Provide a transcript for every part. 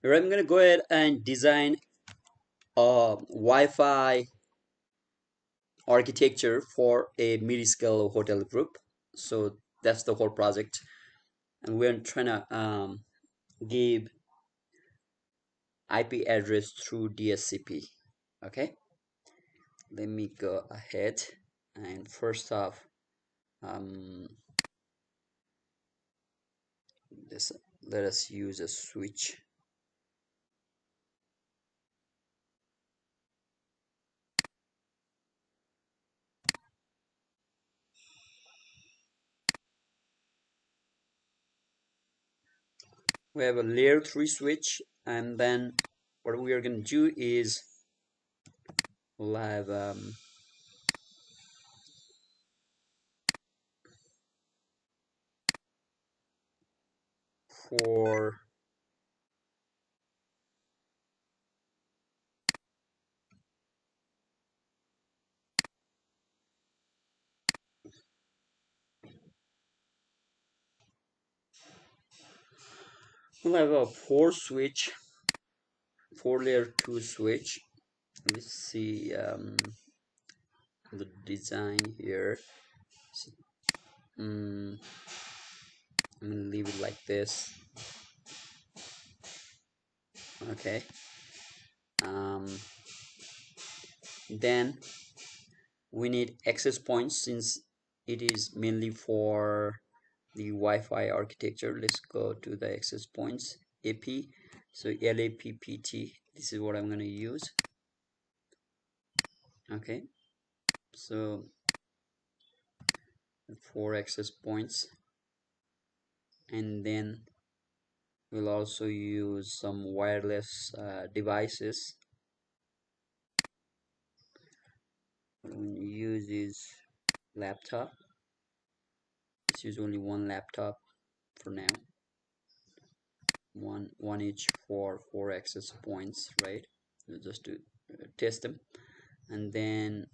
Here I'm gonna go ahead and design a Wi-Fi architecture for a mid-scale hotel group. So that's the whole project, and we're trying to give IP address through DSCP. Okay, let me go ahead and first off, um, this let us use a switch. We have a layer 3 switch, and then what we are going to do is we'll have for we'll have a 4 layer 2 switch. Let's see the design here. So, I'm gonna leave it like this. Okay. Um, then we need access points since it is mainly for the Wi-Fi architecture. Let's go to the access points AP. So LAPPT. This is what I'm gonna use. Okay. So 4 access points, and then we'll also use some wireless devices. What we use is laptop. Let's use only one laptop for now. One each for 4 access points, right? Just to test them, and then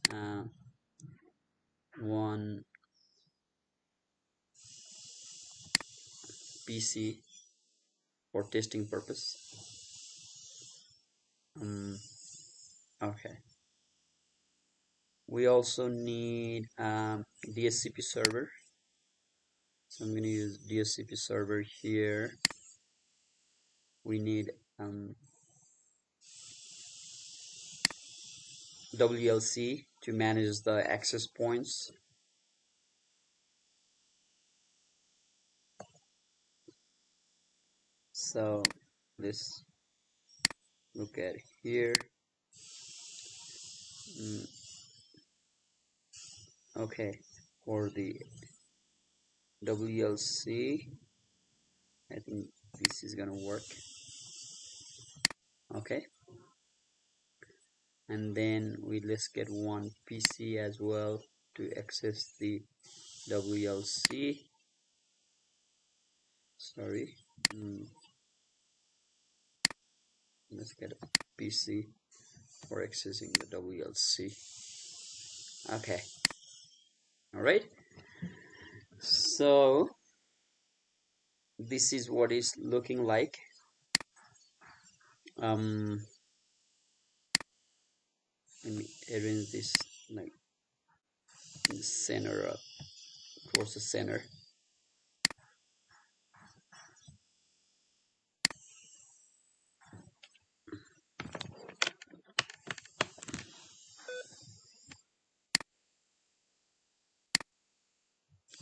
one PC for testing purpose. Okay. We also need DSCP server. So I'm going to use DSCP server here. We need WLC to manage the access points. So let's look at here. Okay, for the WLC, I think this is gonna work. Okay, and then let's get one PC as well to access the WLC. Sorry, let's get a PC for accessing the WLC. Okay, all right. So this is what it's looking like. Let me arrange this like in the center, towards the center.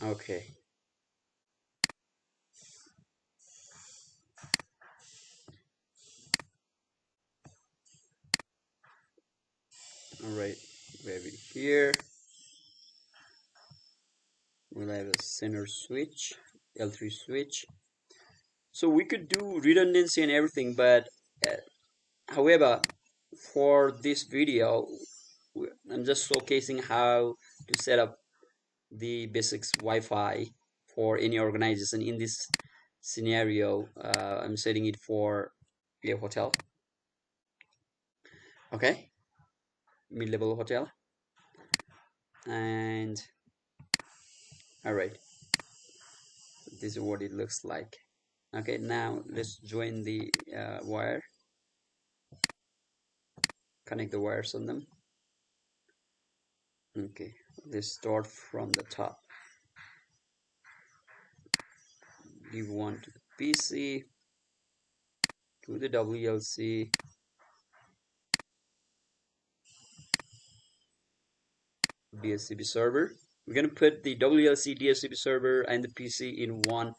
Okay. All right. We have it here. We'll have a center switch, L3 switch. So we could do redundancy and everything, but however, for this video, I'm just showcasing how to set up the basics Wi-Fi for any organization. In this scenario, I'm setting it for a hotel. Okay, mid-level hotel, and all right, this is what it looks like. Okay, now let's join the wire, connect the wires on them. Okay, let's start from the top. Give one to the PC, to the WLC, DHCP server. We're going to put the WLC DHCP server and the PC in one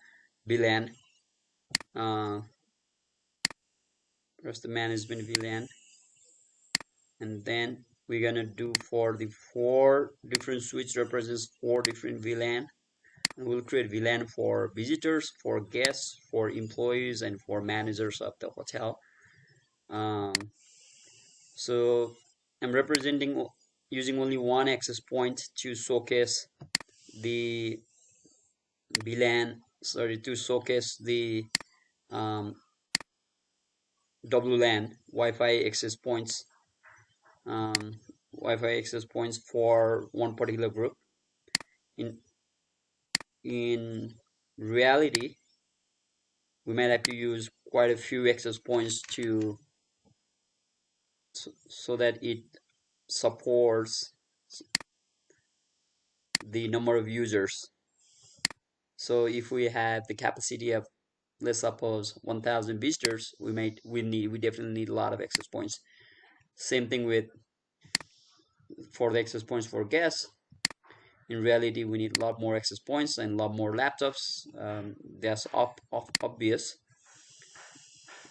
VLAN. Press the management VLAN, and then we're going to do for the 4 different switch represents 4 different VLAN. And we'll create VLAN for visitors, for guests, for employees, and for managers of the hotel. So I'm representing using only one access point to showcase the VLAN, sorry, to showcase the um, WLAN Wi-Fi access points, Wi-Fi access points for one particular group. In reality, we might have to use quite a few access points to so that it supports the number of users. So if we have the capacity of, let's suppose, 1,000 visitors, we definitely need a lot of access points. Same thing with for the access points for guests. In reality, we need a lot more access points and a lot more laptops. That's obvious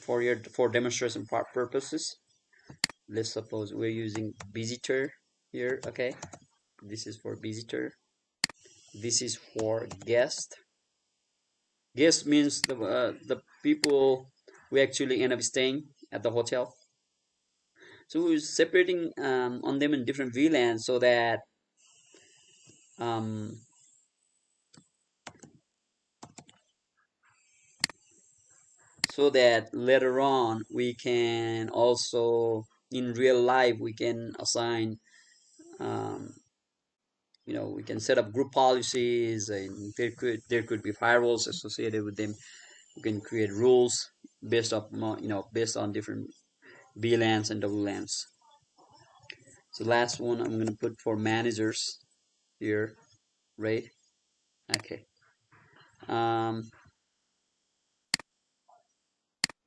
for demonstration purposes. Let's suppose we're using visitor here. Okay, this is for visitor. This is for guest. Guest means the people we actually end up staying at the hotel. So we're separating on them in different VLANs um, so that later on we can also in real life we can assign um, we can set up group policies, and there could be firewalls associated with them. We can create rules based on different VLANs and WLANs. So last one I'm going to put for managers here, right? Okay. um,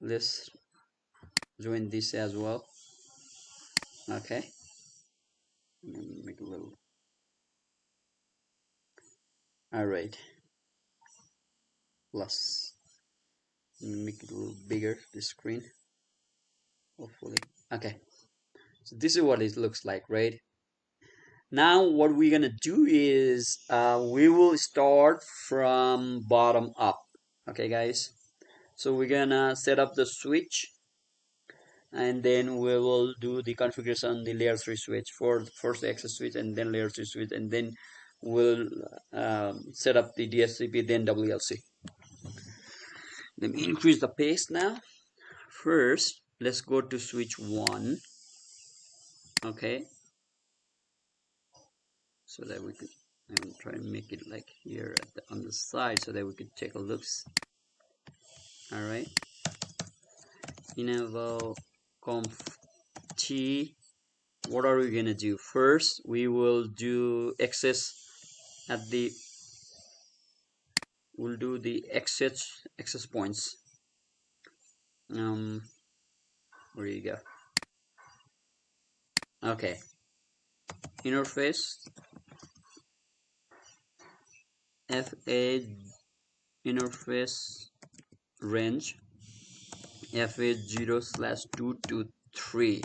let's join this as well. Okay, make a little. All right, plus make it a little bigger, the screen, hopefully. Okay, so this is what it looks like, right? Now what we're gonna do is we will start from bottom up. Okay, guys, so we're gonna set up the switch, and then we will do the configuration on the layer 3 switch for first the access switch, and then layer 3 switch, and then we'll set up the DSCP, then WLC. Let me increase the pace now. First, let's go to switch 1. Okay, so that we could, I'm trying to make it like here on the side so that we could take a look. All right, enable conf t. What are we gonna do? First, we will do access at the we'll do the access points. Where you go? Okay, interface FA interface range FA0/2 to 3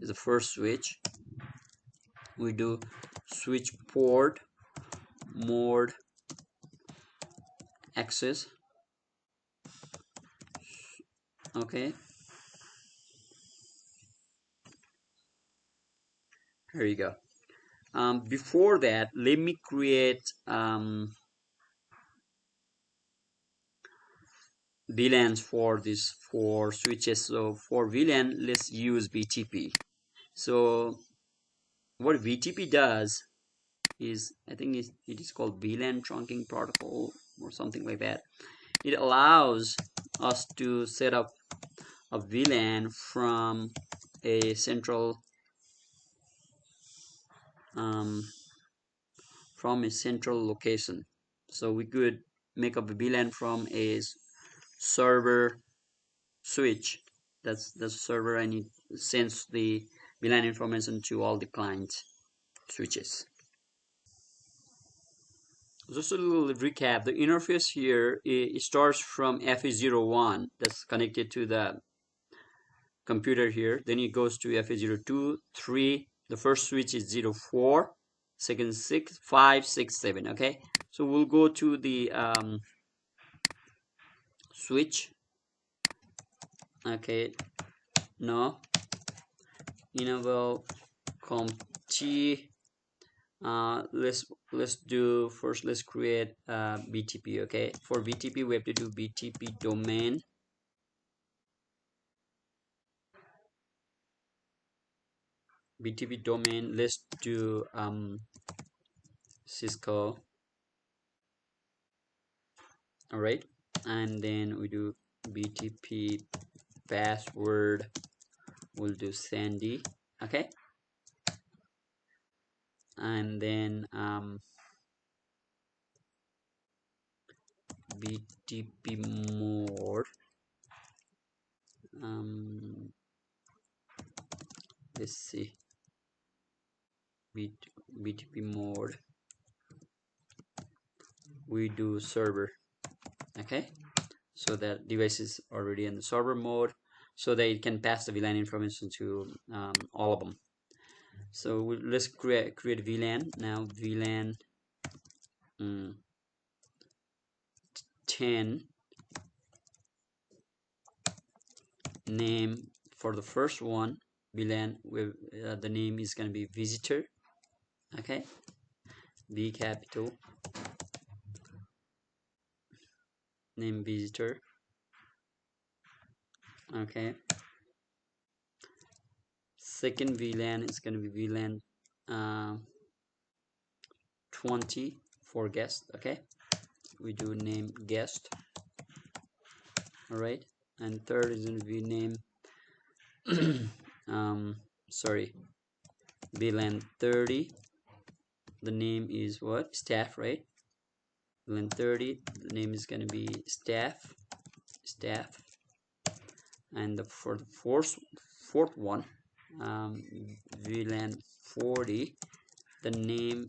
is the first switch. We do switch port mode access. Okay, here you go. Before that, let me create VLANs for these 4 switches. So for VLAN, let's use VTP. So what VTP does is, I think it is called VLAN trunking protocol or something like that. it allows us to set up a VLAN a central um, from a central location. So we could make up a VLAN from a server switch. That's the server, and it sends the VLAN information to all the client switches. Just a little recap. The interface here, it starts from FA01 that's connected to the computer here. Then it goes to FA02, 3. The first switch is 04, second 6, 5, 6, 7. Okay, so we'll go to the switch. Okay, no, enable comp t. Let's do first. Let's create BTP. Okay, for BTP we have to do BTP domain. BTP domain. Let's do Cisco. All right, and then we do BTP password. We'll do Sandy. Okay, and then BTP mode. Let's see, BTP mode. We do server. Okay, so that device is already in the server mode, so that it can pass the VLAN information to all of them. So let's create VLAN now. VLAN 10. Name for the first one, VLAN with the name is going to be visitor. Okay, V capital, name visitor. Okay, second VLAN is going to be VLAN 20 for guest. Okay, we do name guest. All right, and third is going to be name sorry, VLAN 30. The name is what? Staff, right? VLAN 30, the name is going to be staff. And for the fourth one, VLAN 40, the name,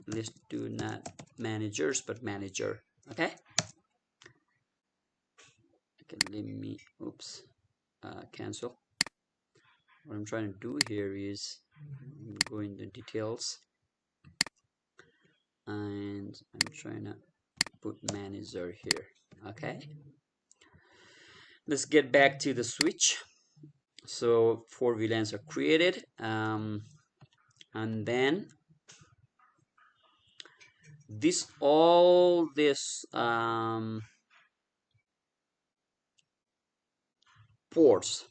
let's do not managers but manager. Okay, let me cancel. What I'm trying to do here is go into details, and I'm trying to put manager here. Okay, let's get back to the switch. So 4 VLANs are created, and then all this ports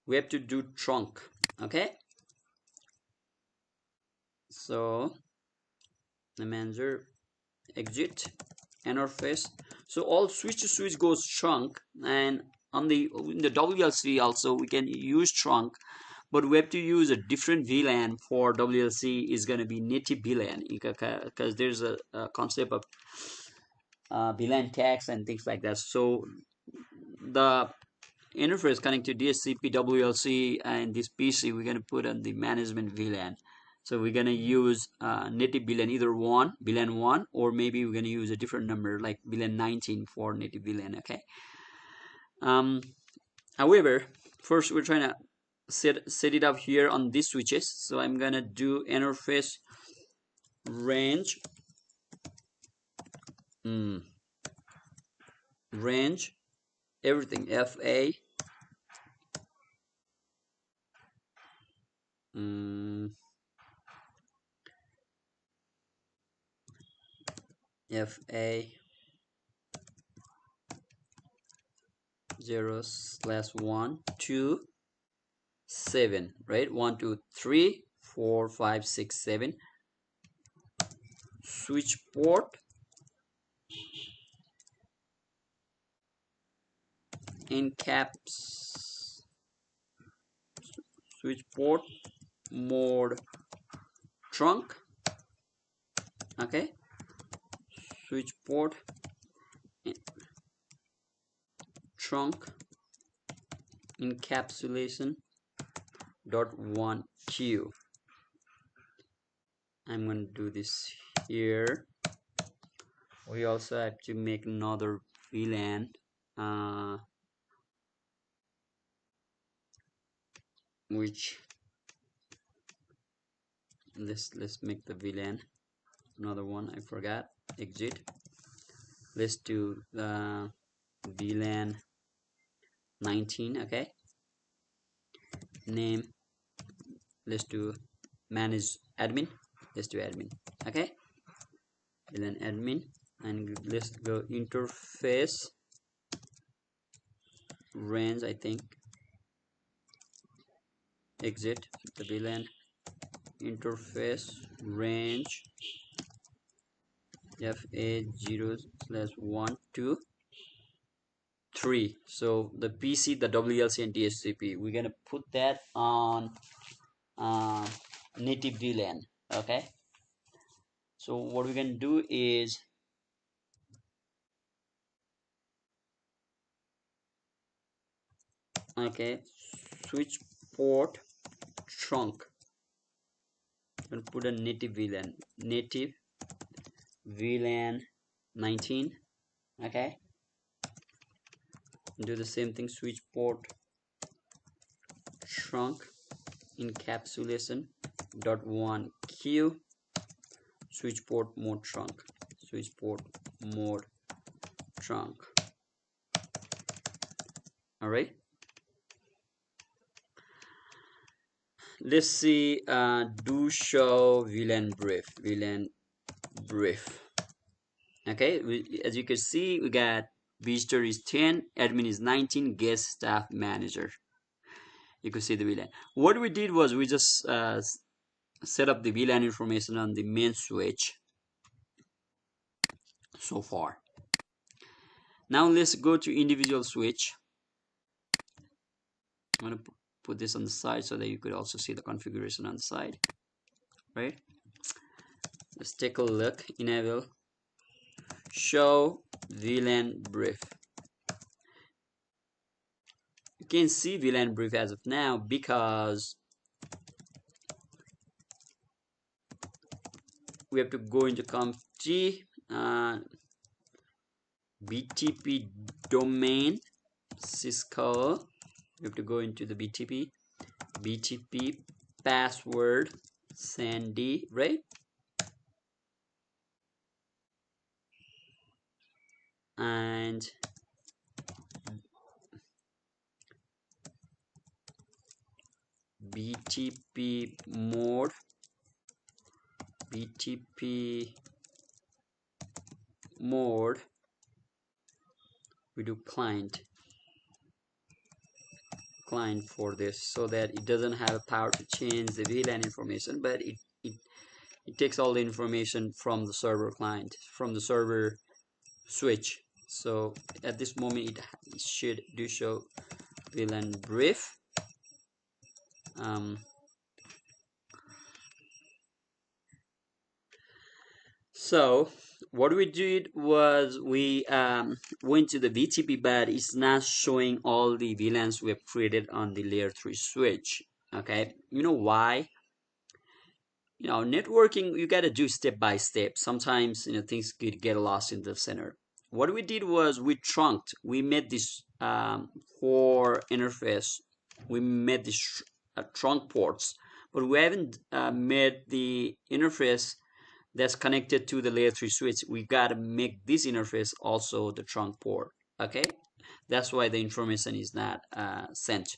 we have to do trunk. Okay, so the manager exit interface. So all switch to switch goes trunk, and in the WLC also we can use trunk, but we have to use a different VLAN for WLC. Is going to be native VLAN, because there's a concept of VLAN tags and things like that. So the interface connected to DHCP, WLC, and this PC, we're going to put on the management VLAN. So we're going to use native VLAN, either VLAN 1, or maybe we're going to use a different number like VLAN 19 for native VLAN. Okay. However, first we're trying to set it up here on these switches. So I'm going to do interface range range everything FA FA 0/1 2 7, right? 1 2 3 4 5 6 7. Switch port in caps switch port mode trunk. Okay, switch port trunk encapsulation dot 1q. I'm going to do this here. We also have to make another VLAN, which let's make the VLAN another one. I forgot. Exit. Let's do VLAN 19. Okay. Name. Let's do manage admin. Let's do admin. Okay. VLAN admin, and let's go interface range. I think exit the VLAN interface range fa0/1 to 3. So the PC, the WLC, and DHCP, we're gonna put that on native VLAN. Okay, so what we're gonna do is switch port trunk and put a native VLAN 19. Okay, do the same thing, switch port trunk encapsulation dot 1q switch port mode trunk. All right, let's see. Do show VLAN brief. Okay, as you can see, we got visitor is 10, admin is 19, guest staff manager. You can see the VLAN. What we did was we just set up the VLAN information on the main switch so far. Now let's go to individual switch. I'm going to put this on the side so that you could also see the configuration on the side. Right? Let's take a look. Enable show VLAN brief. You can see VLAN brief as of now because we have to go into conf G, BTP domain Cisco. We have to go into the BTP password Sandy, right? And BTP mode, we do client for this so that it doesn't have power to change the VLAN information, but it takes all the information from the server client, from the server switch. So at this moment it should do show VLAN brief. So what we did was we went to the BTP, but it's not showing all the VLANs we have created on the layer 3 switch. Okay, you know why? You know, networking, you got to do step by step. Sometimes, you know, things could get lost in the center. What we did was we made this for interface. We made this trunk ports, but we haven't made the interface that's connected to the layer 3 switch. We got to make this interface also the trunk port. Okay, that's why the information is not sent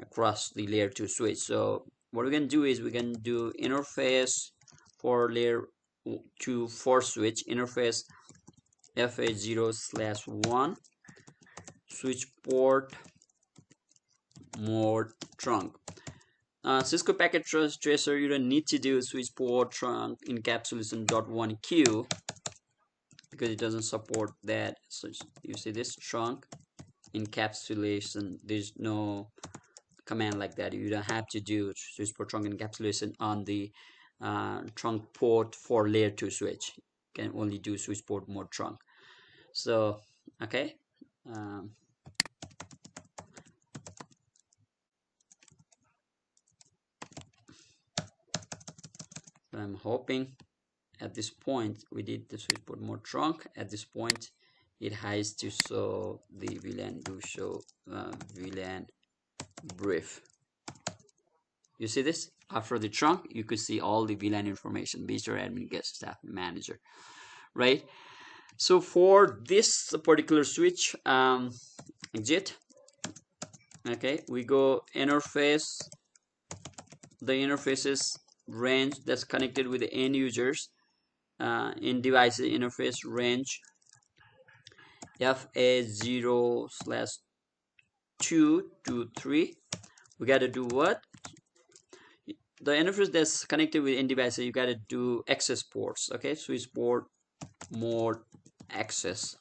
across the layer 2 switch. So what we're going to do is we're going to do interface for layer 2 for switch, interface fa0/1 switch port mode trunk. Cisco packet tracer, you don't need to do switch port trunk encapsulation dot 1q because it doesn't support that. So you see this trunk encapsulation. There's no command like that. You don't have to do switch port trunk encapsulation on the trunk port for layer 2 switch. You can only do switch port mode trunk. So okay, um, I'm hoping at this point we did the switch port mode trunk. At this point it has to show the VLAN, do show VLAN brief. You see this? After the trunk, you could see all the VLAN information: visitor, admin, guest, staff, manager, right? So for this particular switch, exit. Okay, we go interface. The interfaces range that's connected with the end users in devices interface range FA0/2 to 3. We got to do what? The interface that's connected with end devices, you got to do access ports. Okay, switch port mode access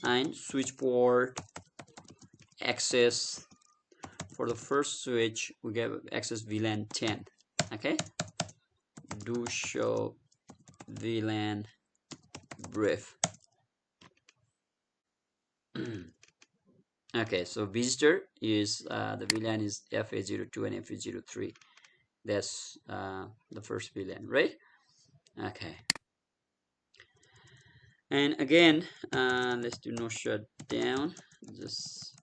and switch port access. For the first switch, we get access VLAN 10. Okay, do show VLAN brief. Okay, so visitor is the VLAN is FA02 and FA03. That's the first VLAN, right? Okay. And again, let's do no shutdown, just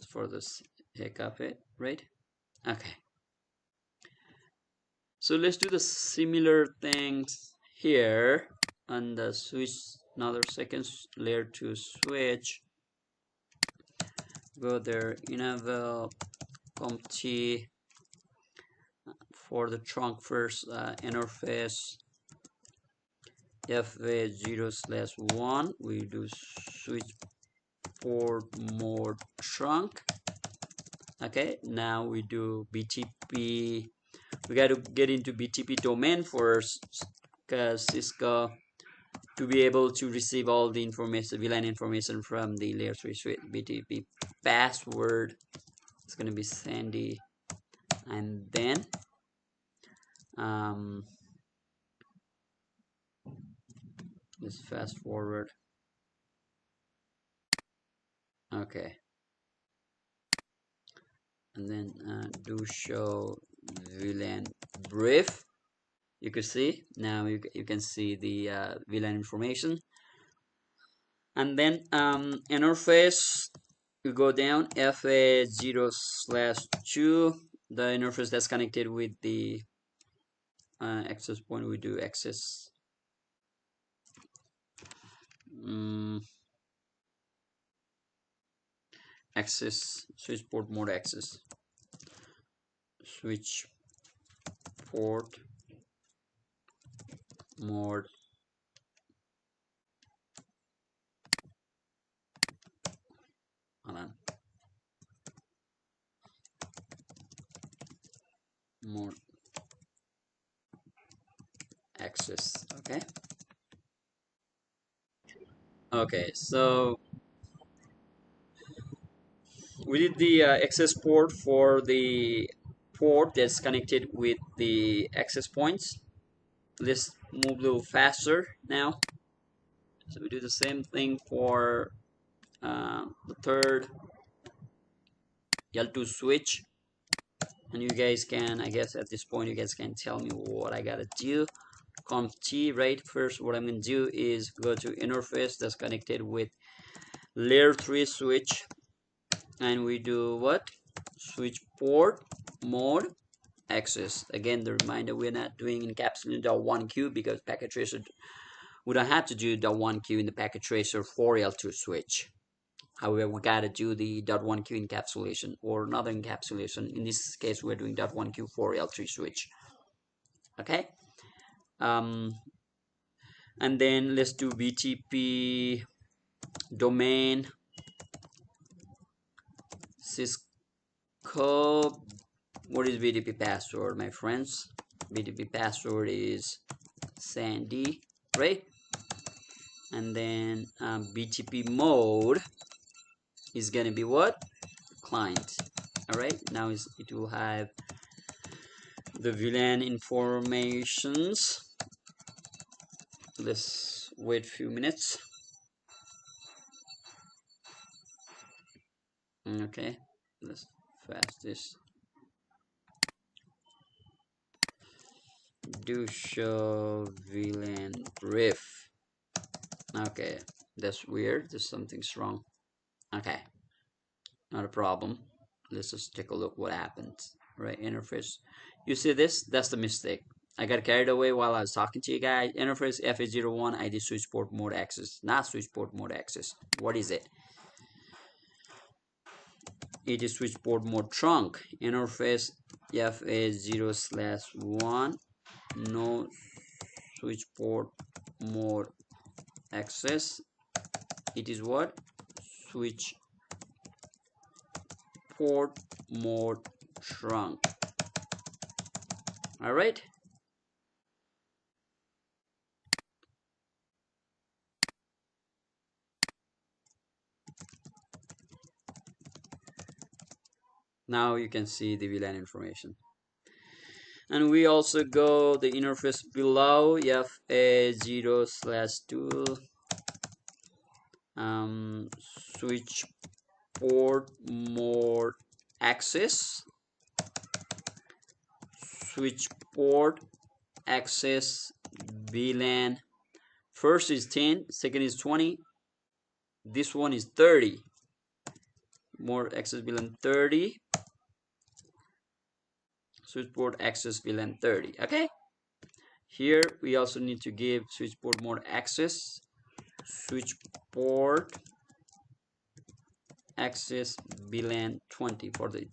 for this heck of it, right? Okay. So let's do the similar things here on the switch. Another second layer 2 switch. Go there, enable CompT for the trunk first interface FA0/1. We do switch port mode trunk. Okay, now we do BTP. We got to get into BTP domain first, because Cisco, to be able to receive all the information, VLAN information from the layer 3 switch. BTP password, it's going to be Sandy, and then let's fast forward. Okay, and then do show VLAN brief. You can see now, you can see the VLAN information. And then interface, you go down FA0/2, the interface that's connected with the access point. We do access access switch port mode access, switch port mode mode access. Okay, so we did the access port for the port that's connected with the access points. Let's move a little faster now. So we do the same thing for the third L2 switch, and you guys can, I guess at this point, you guys can tell me what I gotta do. CompT, right? First, what I'm gonna do is go to interface that's connected with layer 3 switch, and we do what? Switch port mode access. Again, the reminder, we're not doing encapsulating .1Q because packet tracer, we don't have to do .1Q in the packet tracer for L2 switch. However, we gotta do the .1Q encapsulation or another encapsulation. In this case, we're doing .1Q for L3 switch. Okay. And then let's do BTP domain Cisco. What is BTP password, my friends? BTP password is Sandy, right? And then BTP mode is gonna be what? Client. All right, now it will have the VLAN informations. Let's wait a few minutes. Okay, let's fast this. Do show VLAN brief. Okay, that's weird. There's something's wrong. Okay, not a problem. Let's just take a look what happened. Right, interface. You see this? That's the mistake. I got carried away while I was talking to you guys. Interface FA01 ID switch port mode access, not switch port mode access. What is it? It is switch port mode trunk. Interface FA0/1 no switch port mode access. It is what? Switch port mode trunk. All right. Now you can see the VLAN information. And we also go the interface below FA0/2 switch port mode access, switch port access VLAN. First is 10, second is 20, this one is 30. More access VLAN 30, switch port access VLAN 30. Okay, here we also need to give switch port mode access, switch port access VLAN 20 for the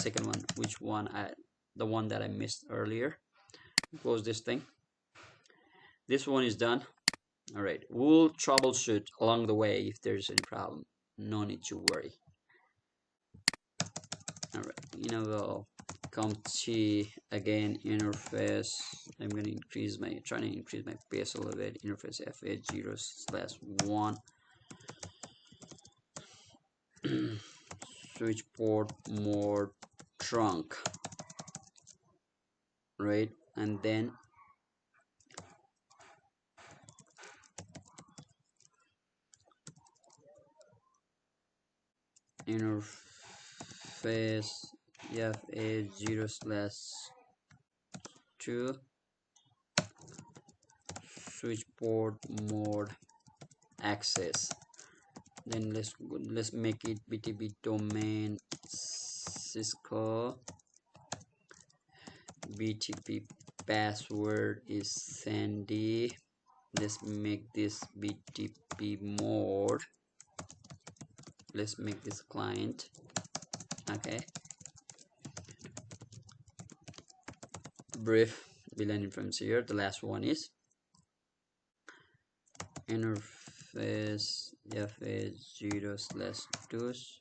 second one. Which one? The one that I missed earlier. Close this thing. This one is done. All right, we'll troubleshoot along the way if there's any problem. No need to worry. All right, we'll come to again interface. I'm going to trying to increase my pace a little bit. Interface FA0/1 switch port mode trunk, right? And then interface FA0/2 switch port mode access. Then let's make it BTB domain Cisco. BTP password is Sandy. Let's make this BTP mode. Let's make this client. Okay. Brief VLAN information here. The last one is interface FA0/2.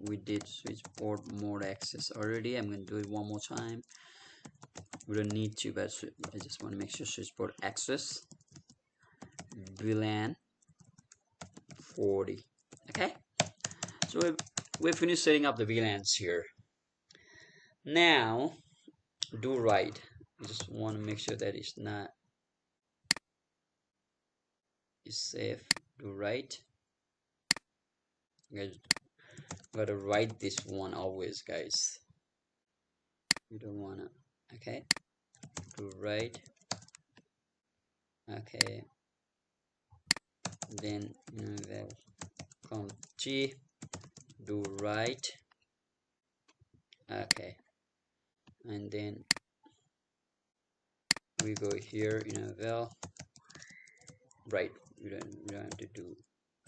We did switch port mode access already. I'm going to do it one more time. We don't need to, but I just want to make sure switch port access VLAN 40. Okay, so we've finished setting up the VLANs here. Now do right. I just want to make sure that it's not is safe. Do right. You guys gotta write this one always, guys. You don't wanna. Okay, do right. Okay, then welcome G, do right. Okay, and then we go here right. We don't have to do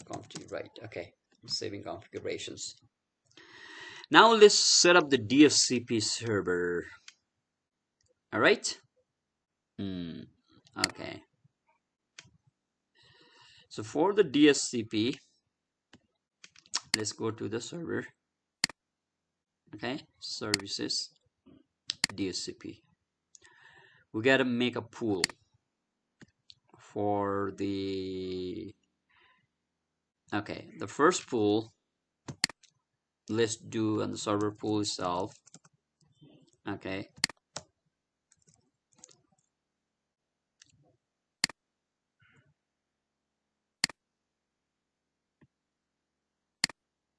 conf G, right. Okay, saving configurations. Now let's set up the DHCP server. All right. Okay. So for the DHCP, let's go to the server. Okay, services, DHCP. We gotta make a pool for the Okay, the first pool, let's do on the server pool itself. Okay.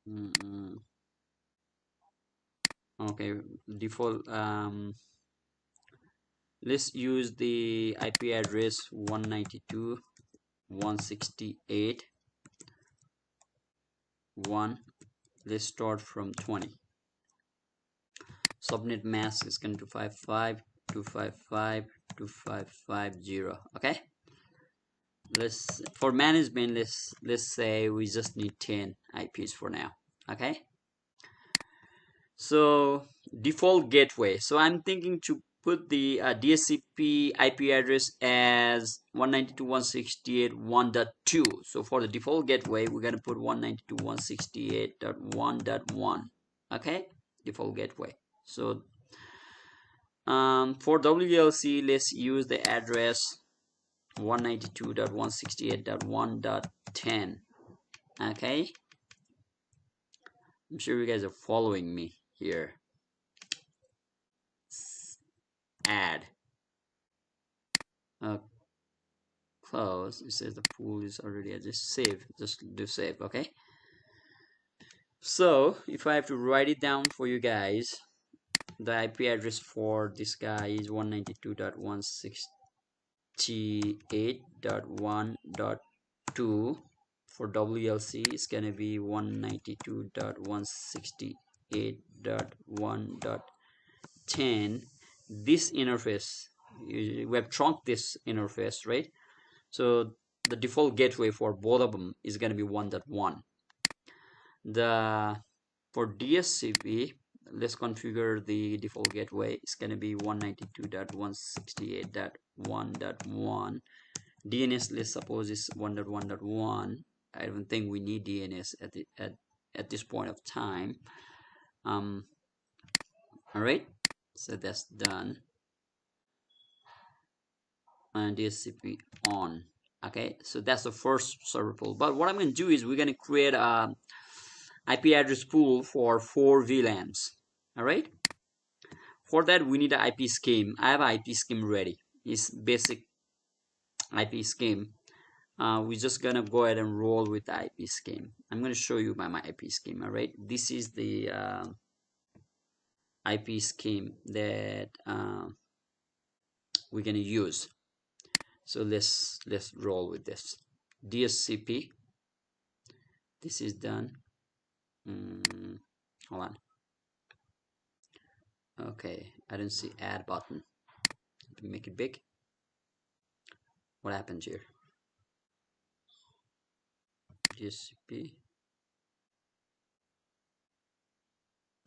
Mm -mm. Okay, default. Let's use the IP address 192.168.1. Let's start from 20. Subnet mask is going to 255.255.255.0. Okay. Let's for management. Let's say we just need 10 IPs for now. Okay. So default gateway. So I'm thinking to put the DSCP IP address as 192.168.1.2. So for the default gateway, we're gonna put 192.168.1.1. Okay, default gateway. So for WLC, let's use the address 192.168.1.10. Okay, I'm sure you guys are following me here. Add. Close. It says the pool is already at just save. Just do save. Okay. So if I have to write it down for you guys, the IP address for this guy is 192.168.1.2. For WLC, it's gonna be 192.168.1.10. This interface, we have trunked this interface, right? So the default gateway for both of them is going to be 1.1. The for DSCP, let's configure the default gateway. It's going to be 192.168.1.1. DNS, let's suppose is 1.1.1. I don't think we need DNS at this point of time. All right, so that's done. And DSCP on. Okay, so that's the first server pool. But what I'm going to do is we're going to create a IP address pool for 4 VLANs. All right. For that, we need an IP scheme. I have an IP scheme ready. It's basic IP scheme. We're just gonna go ahead and roll with the IP scheme. I'm gonna show you my IP scheme. All right. This is the IP scheme that we're gonna use. So let's roll with this. DSCP. This is done. Hold on. Okay, I don't see add button. Make it big. What happened here? DSCP.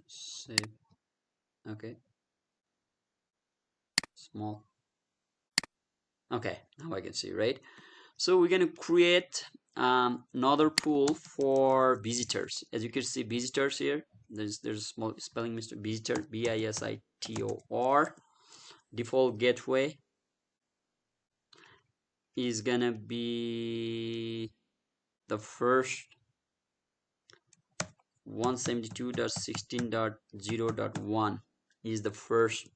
Save. Okay. Small. Okay, now I can see, right? So we're gonna create another pool for visitors. As you can see, visitors here. There's a small spelling mistake. Visitor, visitor. Default gateway is gonna be the first 172.16.0.1 is the first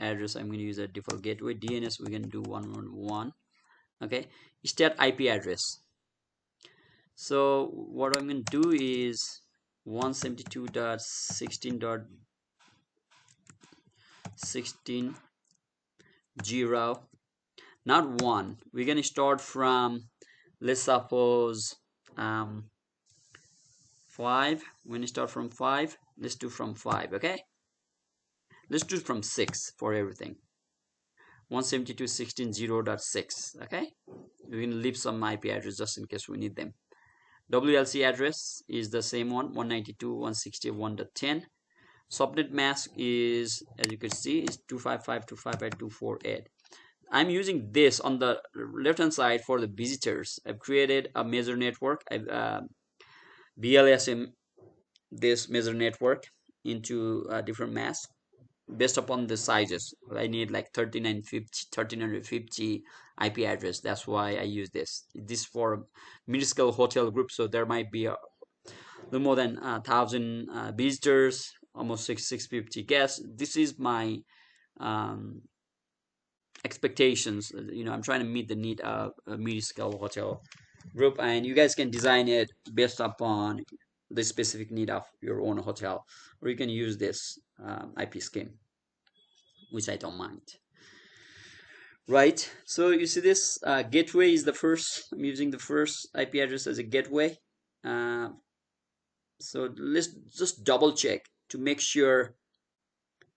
address I'm going to use. A default gateway. DNS we're going to do 111. Okay, state IP address. So what I'm going to do is 172.16.16.0, not 1. We're going to start from, let's suppose 5. We're going to start from 5. Let's do from 5. Okay, let's do from 6 for everything. 172.16.0.6. Okay, we're going to leave some IP address just in case we need them. WLC address is the same one, 192.168.1.10. Subnet mask is, as you can see, is 255.255.248. I'm using this on the left hand side for the visitors. I've created a major network. I've BLSM this major network into different masks. based upon the sizes. I need like 1350 IP address. That's why I use this for mid-scale hotel group, so there might be a little more than 1,000 visitors, almost 650 guests. This is my um, expectations. I'm trying to meet the need of a mid-scale hotel group, and you guys can design it based upon the specific need of your own hotel, or you can use this IP scheme, which I don't mind. Right, so you see this gateway is the first. I'm using the first IP address as a gateway. uh, so let's just double check to make sure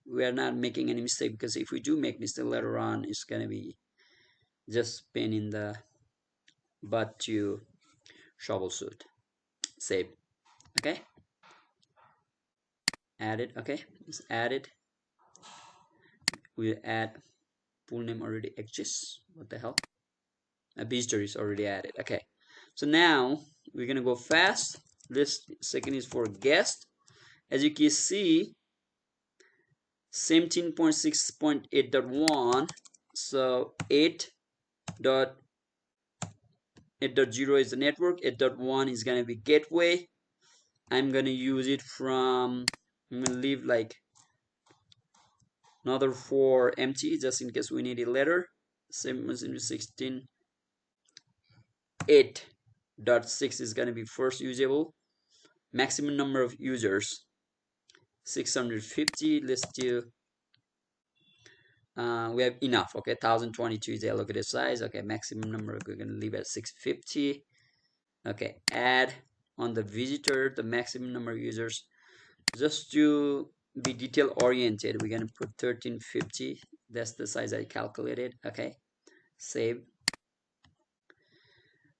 we are not making any mistake, because if we do make mistake later on, it's gonna be just pain in the butt to troubleshoot. Save. Okay, add it. Okay, it's added. We add full name already exists. What the hell? A visitor is already added. Okay, so now we're gonna go fast. This second is for guest. As you can see, 17.6.8.1. So 8.8.0 is the network. 8.1 is gonna be gateway. I'm gonna use it from. I'm gonna leave like another 4 empty just in case we need it later. Same as in 16. 8.6 is gonna be first usable. Maximum number of users 650. Let's do we have enough. Okay, 1022 is the allocated size. Okay, maximum number we're gonna leave at 650. Okay, add on the visitor the maximum number of users. Just to be detail oriented, we're gonna put 1350. That's the size I calculated. Okay, save.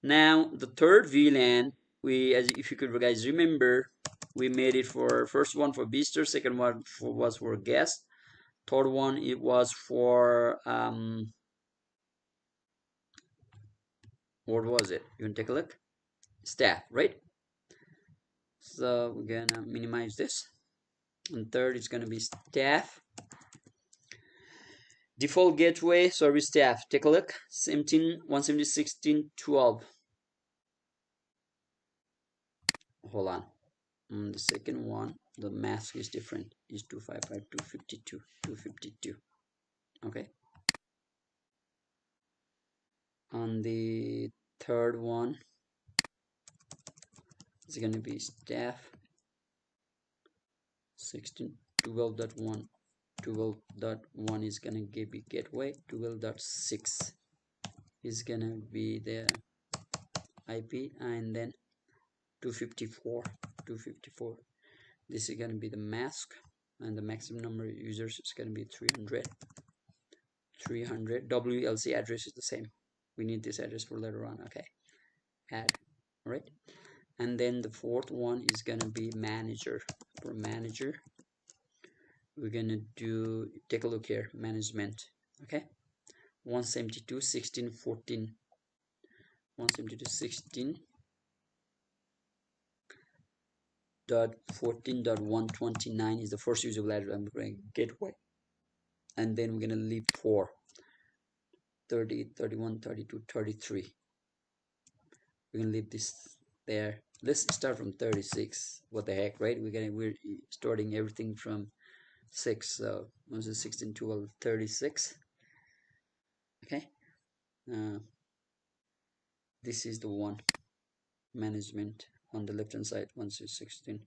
Now the third VLAN, as if you could guys remember, we made it for first one for visitor, second one was for guest, third one it was for what was it? You can take a look. Staff, right? So we're gonna minimize this, and third is gonna be staff. Default gateway service staff. Take a look. 17 170 16 12. Hold on. The second one, the mask is different. Is 255 252 252. Okay. On the third one, it's gonna be staff 16 12.1. 12.1 is gonna be gateway. 12.6 is gonna be the IP, and then 254. This is gonna be the mask, and the maximum number of users is gonna be 300. WLC address is the same. We need this address for later on. Okay, add. All right, and then the fourth one is gonna be manager. For manager, we're gonna do, take a look here, management. Okay, 172 16 14. 172 16 dot 14.129 is the first usable address. I'm going gateway, and then we're gonna leave 4 30 31 32 33. We're gonna leave this there. Let's start from 36. What the heck, right? We're starting everything from 6. So 1 16 12 36. Okay, this is the one, management on the left hand side. 1 16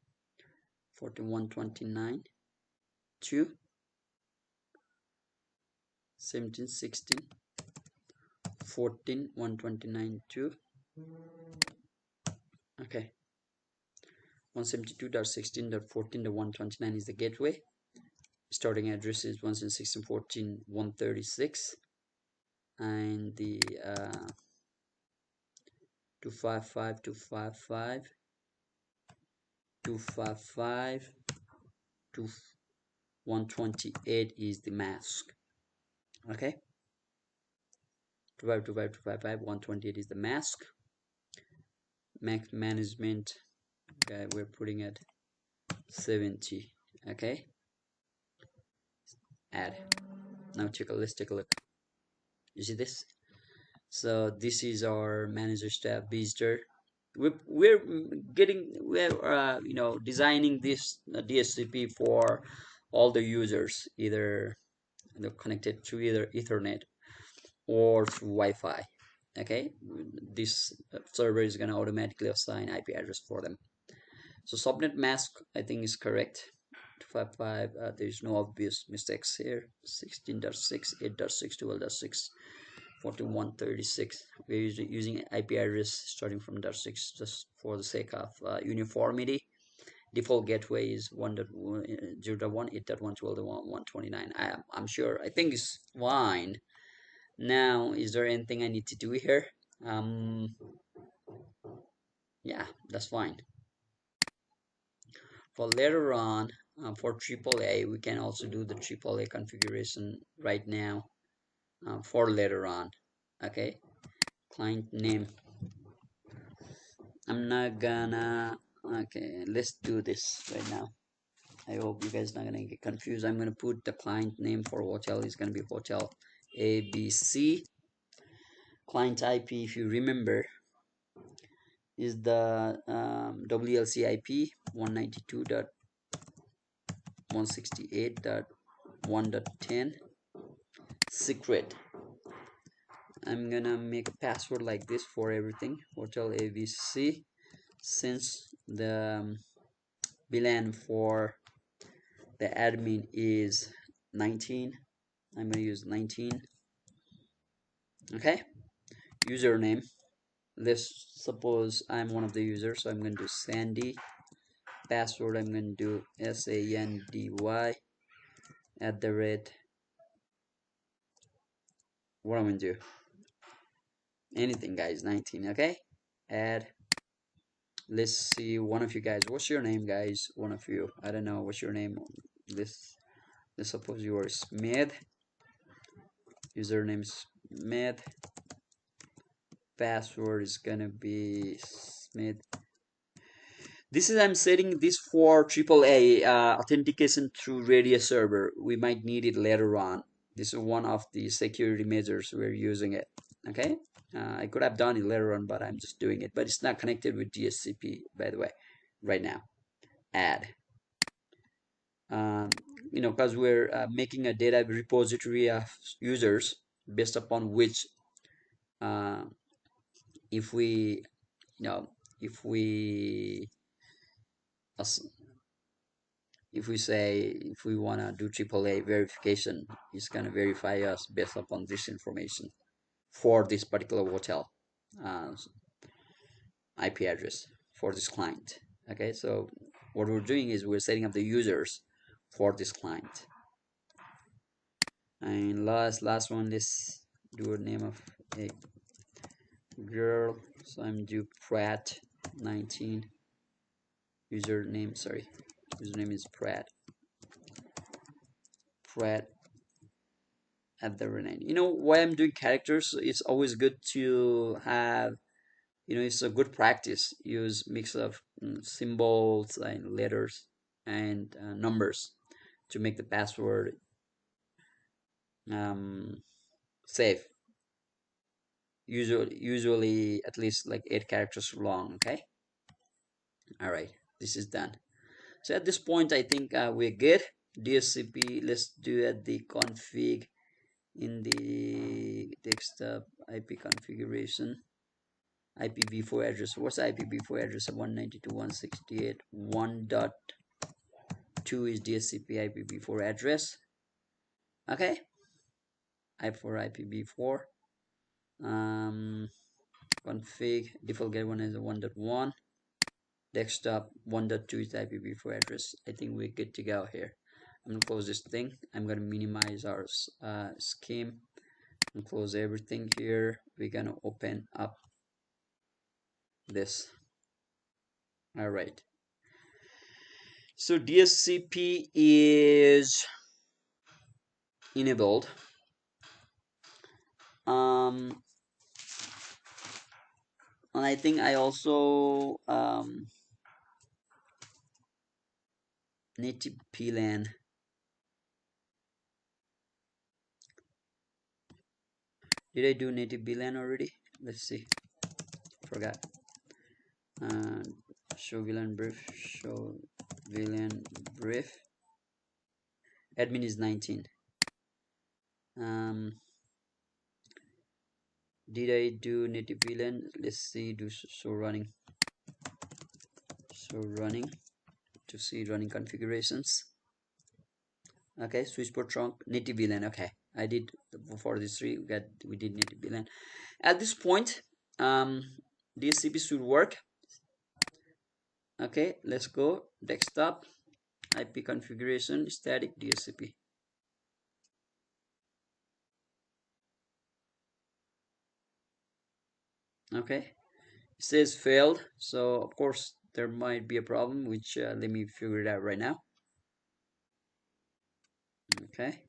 41 29 2 17 16 14 129 2. Okay, 172.16.14.129 is the gateway. Starting address is 116 14 136, and the 255 255 255 to 128 is the mask. Okay, 255 255 128 is the mask. Max management, okay, we're putting at 70. Okay, add. Now let's take a look. You see this? So this is our manager tab visitor. We're designing this DSCP for all the users, either connected to either Ethernet or through Wi-Fi. Okay, this server is going to automatically assign IP address for them. So subnet mask I think is correct. 255. There's no obvious mistakes here. 16.6, 8.6, 12.6, 4136. We're using IP address starting from .6 just for the sake of uniformity. Default gateway is 1.0.1, 8.1, 12.1, 129. I'm sure. I think it's fine. Now, is there anything I need to do here? Yeah, that's fine. For later on, for AAA, we can also do the AAA configuration right now for later on. Okay, client name. I'm not gonna. Okay, let's do this right now. I hope you guys not gonna get confused. I'm gonna put the client name for hotel is gonna be hotel ABC. Client IP, if you remember, is the WLC IP 192.168.1.10 secret. I'm gonna make a password like this for everything. Hotel ABC. Since the VLAN for the admin is 19, I'm gonna use 19. Okay, username. Let's suppose I'm one of the users, so I'm gonna do Sandy. Password, I'm gonna do SANDY at the rate. What I'm gonna do? Anything, guys. 19. Okay. Add. Let's see. One of you guys. What's your name, guys? One of you. I don't know. What's your name? Let's suppose you are Smith. Username Smith. Password is gonna be Smith. This is I'm setting this for AAA authentication through radius server. We might need it later on. This is one of the security measures we're using it. Okay, I could have done it later on, but I'm just doing it. But it's not connected with DSCP, by the way, right now. Add. Because we're making a data repository of users based upon which, uh, if we, you know, if we say if we want to do AAA verification, it's going to verify us based upon this information for this particular hotel IP address for this client. Okay, so what we're doing is we're setting up the users for this client. And last one, let's do a name of a girl. So I'm do Pratt 19. Username is Pratt at the rename. Why I'm doing characters? It's always good to have, it's a good practice. Use mix of symbols and letters and numbers to make the password safe. Usually at least like 8 characters long. Okay. All right. This is done. So at this point, I think we're good. DSCP. Let's do at the config in the desktop IP configuration. IPv4 address. What's IPv4 address? 192.168.1.2 is DSCP IPv4 address. Okay. IPv4. Config default get one is a 1.1. Desktop 1.2 is the IPv4 address. I think we're good to go here. I'm gonna close this thing. I'm gonna minimize our scheme and close everything here. We're gonna open up this. All right. So DSCP is enabled. And I think I also native PLAN Did I do native VLAN already? Let's see. Forgot. Uh, show VLAN brief. Show VLAN brief. Admin is 19. Did I do native VLAN? Let's see. Do so running. So running to see running configurations. Okay, switchboard trunk, native VLAN. Okay, I did for these three. We did native VLAN. At this point, DSCP should work. Okay, let's go desktop, IP configuration, static DSCP. Okay, it says failed, so of course there might be a problem, which let me figure it out right now. Okay,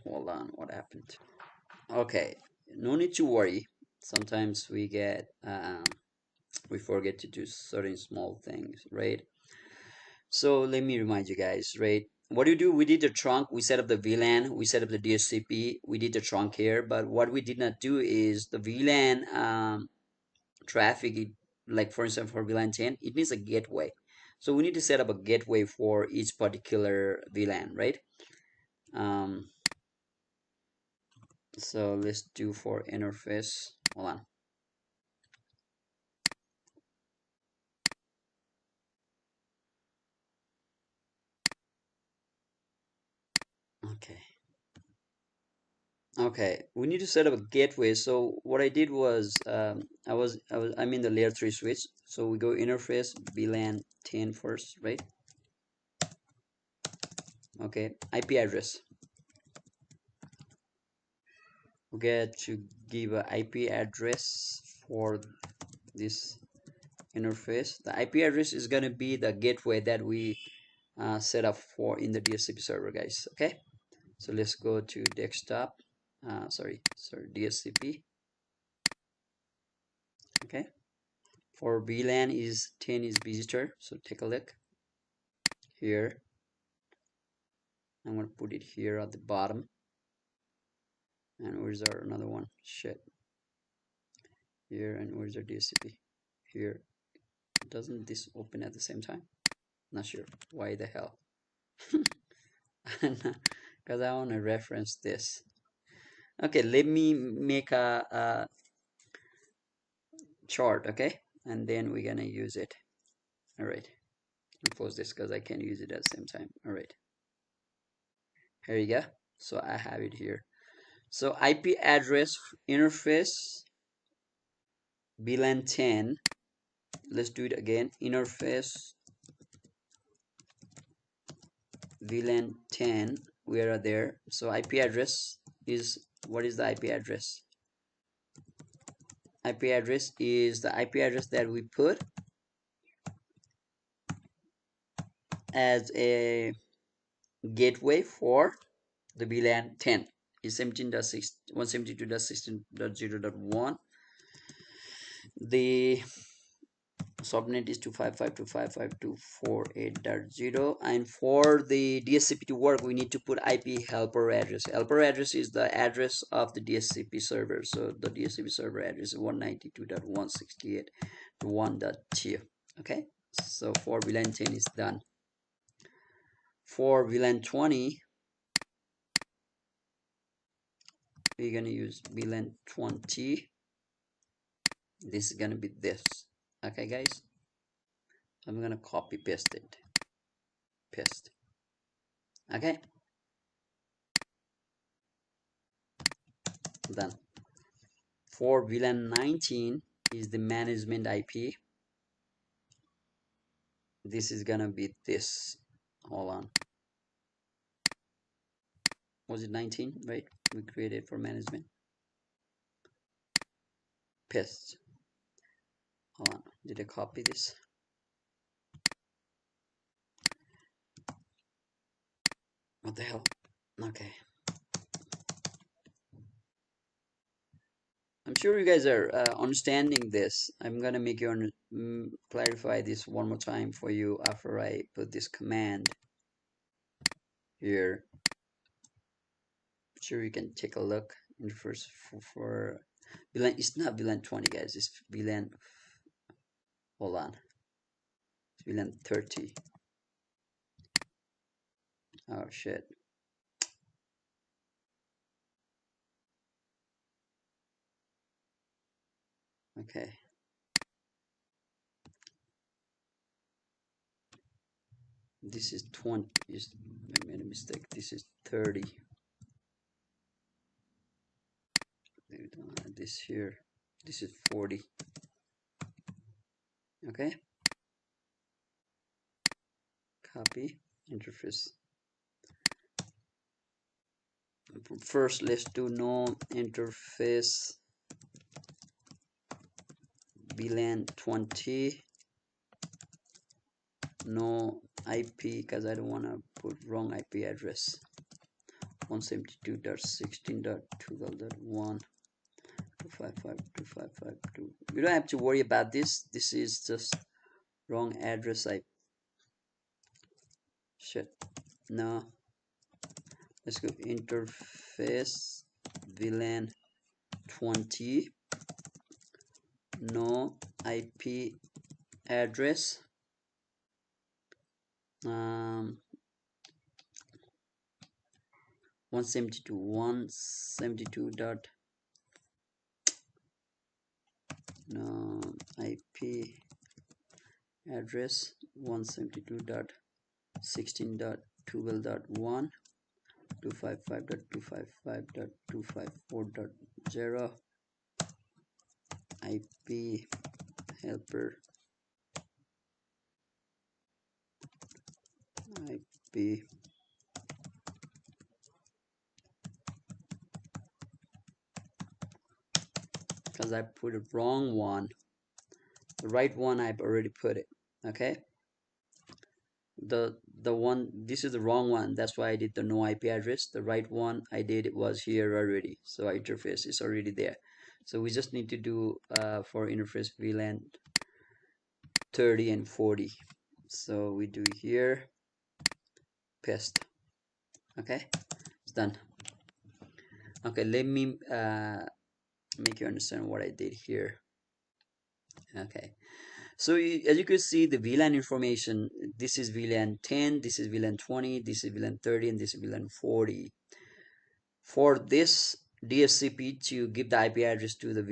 hold on, what happened? Okay, no need to worry. Sometimes we forget to do certain small things, right? So let me remind you guys, right? What do you do? We did the trunk, we set up the VLAN, we set up the DSCP, we did the trunk here, but what we did not do is the VLAN traffic, like for instance for VLAN 10, it needs a gateway. So we need to set up a gateway for each particular VLAN, right? Um, so let's do for interface. Hold on. Okay. Okay, we need to set up a gateway. So what I did was I'm in the layer 3 switch. So we go interface VLAN 10 first, right? Okay, IP address. We get to give a IP address for this interface. The IP address is gonna be the gateway that we set up for in the DSCP server, guys. Okay, so let's go to desktop. Sorry, DSCP. Okay. For VLAN is 10 is visitor, so take a look here. I'm gonna put it here at the bottom. And where's our another one? Shit. Here, and where's our DSCP? Here. Doesn't this open at the same time? Not sure. Why the hell? Because I want to reference this. Okay, let me make a chart, okay? And then we're gonna use it. All right. I'll close this because I can't use it at the same time. All right. Here you go. So I have it here. So IP address interface VLAN 10. Let's do it again. Interface VLAN 10. We are there. So IP address is, what is the IP address? IP address is the IP address that we put as a gateway for the VLAN 10. Is 172.16.0.1. The subnet is 255.255.248.0, and for the DSCP to work we need to put IP helper address. Helper address is the address of the DSCP server, so the DSCP server address is 192.168.1.2. okay, so for VLAN 10 is done. For VLAN 20 we're gonna use VLAN 20. This is gonna be this. Okay guys, I'm gonna copy paste it. Paste. Okay, done. For VLAN 19 is the management IP. This is gonna be this. Hold on. Was it 19? Right? We created for management. Paste. Hold on. Did I copy this? What the hell? Okay. I'm sure you guys are understanding this. I'm gonna make you clarify this one more time for you after I put this command here. Sure, you can take a look in the first for VLAN. It's not VLAN 20, guys. It's VLAN. Hold on. It's VLAN 30. Oh shit. Okay. This is 20. I made a mistake. This is 30. This here. This is 40. Okay. Copy. Interface. First, let's do no interface VLAN 20. No IP, because I don't want to put wrong IP address. 172.16.12.1 255.255.2. You don't have to worry about this. This is just wrong address. Shit. No. Let's go interface VLAN 20. No IP address. 172 dot no IP address 172.16.12.1 255.255.254.0 IP helper IP because I put a wrong one. The right one I've already put it. Okay. The one, this is the wrong one. That's why I did the no IP address. The right one I did it was here already. So our interface is already there. So we just need to do for interface VLAN 30 and 40. So we do here, paste. Okay, it's done. Okay, let me make you understand what I did here. Okay, so as you can see, the VLAN information, this is VLAN 10, this is VLAN 20, this is VLAN 30, and this is VLAN 40. For this DHCP to give the IP address to the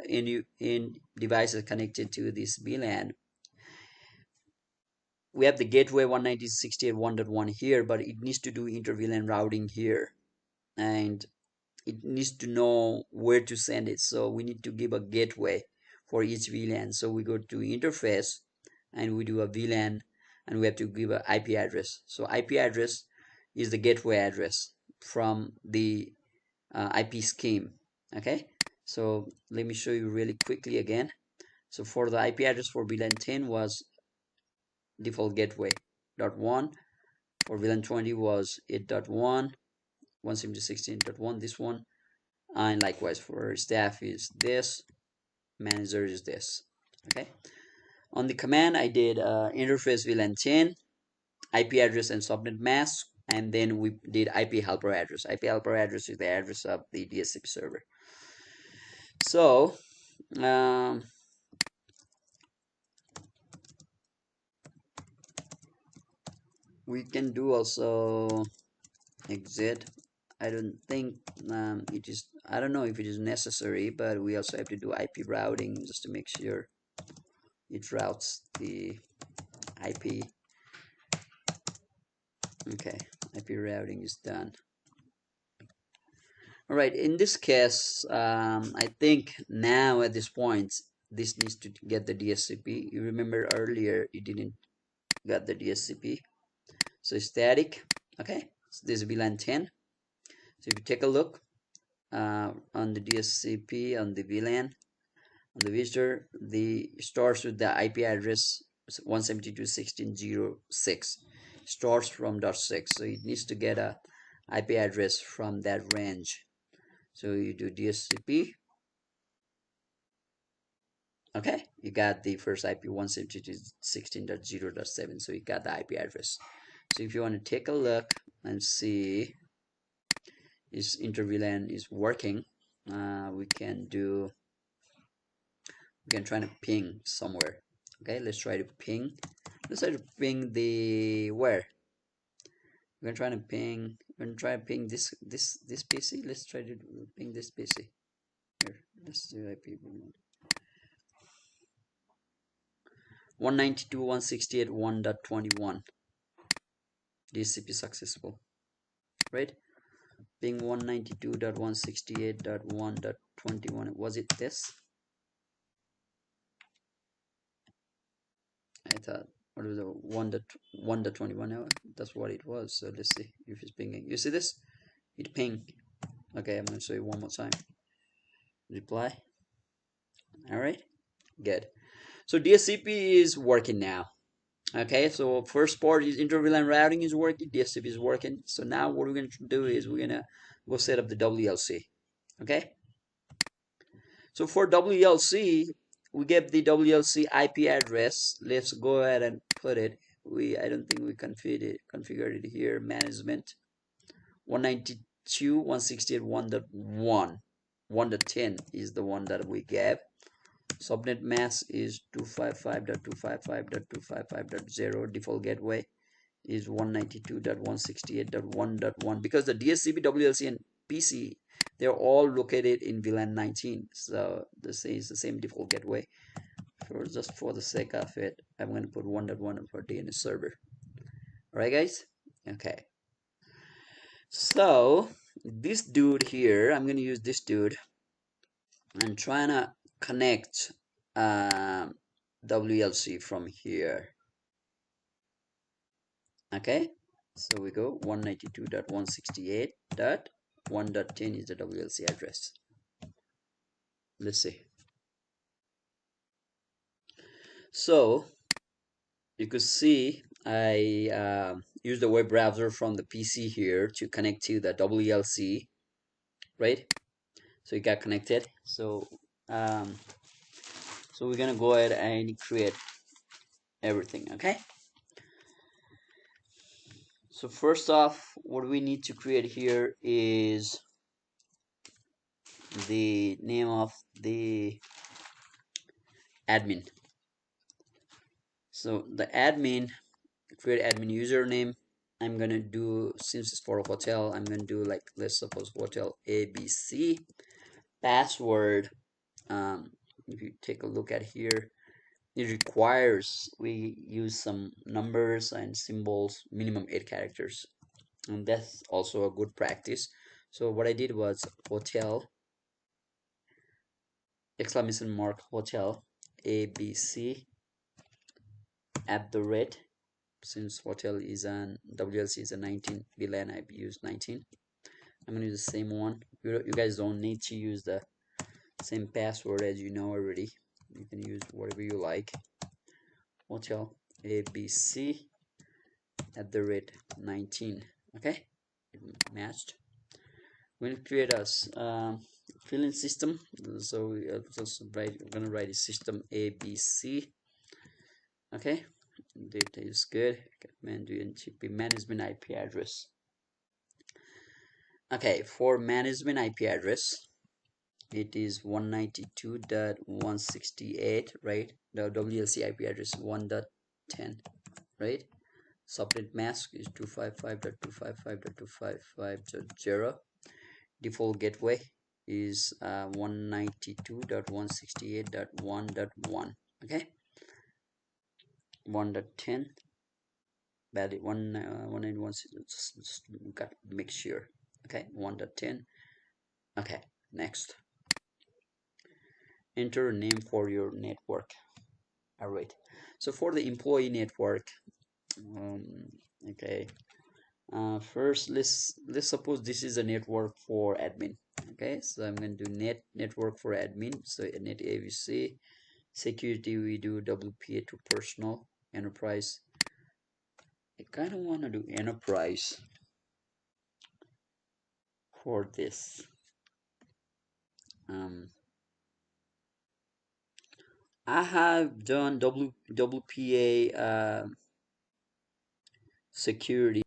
in devices connected to this VLAN, we have the gateway 192.168.1.1 here, but it needs to do inter-VLAN routing here, and it needs to know where to send it. So we need to give a gateway for each VLAN. So we go to interface and we do a VLAN, and we have to give an IP address. So IP address is the gateway address from the IP scheme. Okay, so let me show you really quickly again. So for the IP address for VLAN 10 was default gateway .1. For VLAN 20 was 8.1, 170.16.1, this one. And likewise for staff is this, manager is this. Okay, on the command I did interface VLAN 10, IP address and subnet mask, and then we did IP helper address. IP helper address is the address of the DHCP server. So we can do also exit. I don't think it is, I don't know if it is necessary, but we also have to do IP routing just to make sure it routes the IP. Okay, IP routing is done. All right, in this case, I think now at this point, this needs to get the DHCP. You remember earlier it didn't get the DHCP. So static, okay, so this is VLAN 10. So if you take a look on the DHCP, on the VLAN, on the visitor, the starts with the IP address 172.16.06, starts from .6, so it needs to get a IP address from that range. So you do DHCP. Okay, you got the first IP 172.16.0.7, so you got the IP address. So if you want to take a look and see, is inter-VLAN is working, we can try to ping somewhere. Okay, let's try to ping. Let's try to ping the where. We're gonna try to ping. We're gonna try to ping this PC. Let's try to ping this PC. Here, let's do IP 192.168.1.21. DCP successful, right? Ping 192.168.1.21. Was it this? I thought what was the 1.1.21? That's what it was. So let's see if it's pinging. You see this? It ping. Okay, I'm gonna show you one more time. Reply. All right, good. So DSCP is working now. Okay, so first part is inter-VLAN routing is working, DSCP is working. So now what we're gonna do is we're gonna go set up the WLC. Okay, so for WLC, we get the WLC IP address. Let's go ahead and put it. I don't think we configured it here. Management 192.168.1.1. 1.10 is the one that we gave. Subnet mask is 255.255.255.0. Default gateway is 192.168.1.1. Because the DSCP, WLC, and PC, they're all located in VLAN 19. So this is the same default gateway. Just for the sake of it, I'm going to put 1.1 for DNS server. Alright, guys? Okay. So this dude here, I'm going to use this dude. I'm trying to connect WLC from here. Okay, so we go 192.168.1.10 is the WLC address. Let's see. So you could see I use the web browser from the PC here to connect to the WLC, right? So it got connected. So we're gonna go ahead and create everything. Okay. So first off, what we need to create here is the name of the admin. So the admin, create admin username. I'm gonna do, since it's for a hotel, I'm gonna do like, let's suppose hotel ABC. Password, if you take a look at here, it requires we use some numbers and symbols, minimum 8 characters, and that's also a good practice. So what I did was hotel exclamation mark hotel ABC at the rate, since hotel is an WLC is a 19, VLAN I use 19. I'm gonna use the same one. You guys don't need to use the same password, as you know already. You can use whatever you like. Hotel ABC at the rate 19. Okay, it matched. We'll create a filling system. So we're gonna write a system ABC. Okay, data is good. Command NTP management IP address. Okay, for management IP address, it is 192.168, right? The WLC IP address is 1.10, right? Subnet mask is 255.255.255.0. Default gateway is 192.168.1.1. Okay, 1.10 valid 191. Just got to make sure. Okay, 1.10. Okay, next. Enter a name for your network. All right. So for the employee network, okay. First, let's suppose this is a network for admin. Okay, so I'm going to do network for admin. So net AVC. Security, we do WPA to personal. Enterprise, I kind of want to do enterprise for this. I have done WPA security.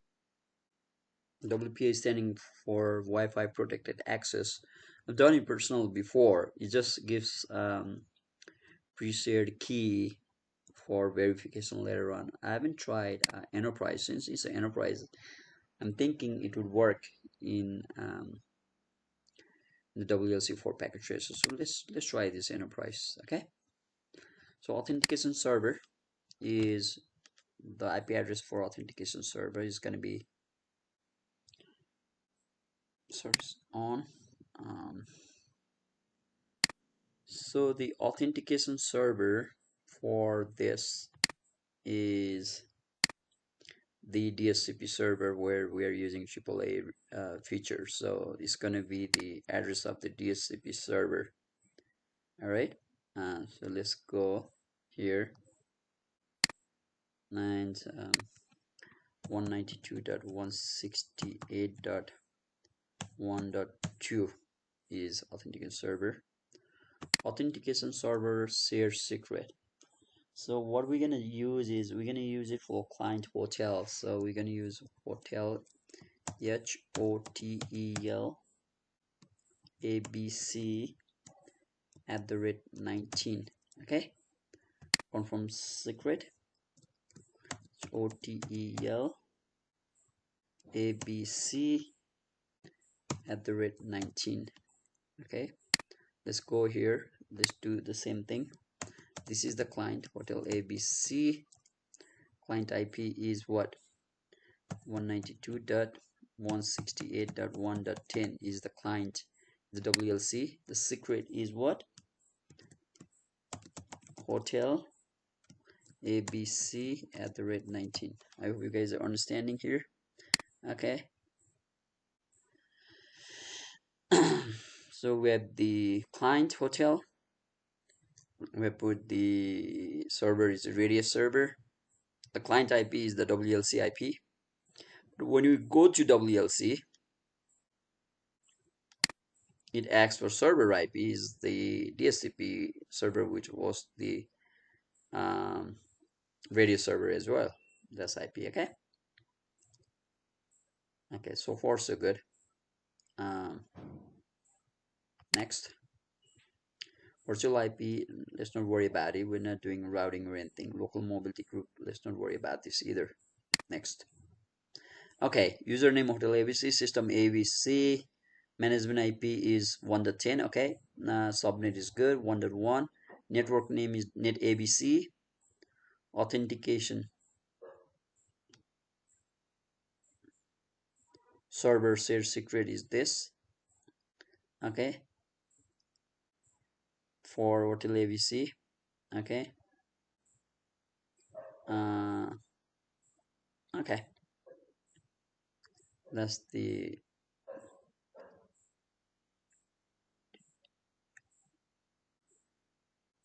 WPA is standing for Wi-Fi protected access. I've done it personal before. It just gives pre-shared key for verification later on. I haven't tried enterprise. Since it's an enterprise, I'm thinking it would work in the WLC4 packet tracer. So let's try this enterprise. Okay. So authentication server is the IP address for authentication server is going to be source on. So the authentication server for this is the DSCP server where we are using AAA features. So it's going to be the address of the DSCP server. All right. So let's go here and 192.168.1.2 is authentication server. Authentication server shared secret. So what we're gonna use is we're gonna use it for client hotel. So we're gonna use hotel HOTEL ABC @19. Okay, confirm secret HOTEL ABC @19. Okay, let's go here. Let's do the same thing. This is the client hotel ABC. Client IP is what? 192.168.1.10 is the client, the WLC. The secret is what? Hotel ABC @19. I hope you guys are understanding here. Okay. So we have the client hotel. We put the server is a radius server. The client IP is the WLC IP. But when you go to WLC, it asks for server IP is the DSCP server, which was the radio server as well. That's IP. Okay. Okay. So far so good. Next, virtual IP. Let's not worry about it. We're not doing routing or anything. Local mobility group. Let's not worry about this either. Next. Okay. Username hotel ABC. System ABC. Management IP is 1.10. Okay. Subnet is good. 1.1. Network name is net ABC. Authentication server shared secret is this. Okay, for hotel ABC. Okay. Okay, that's the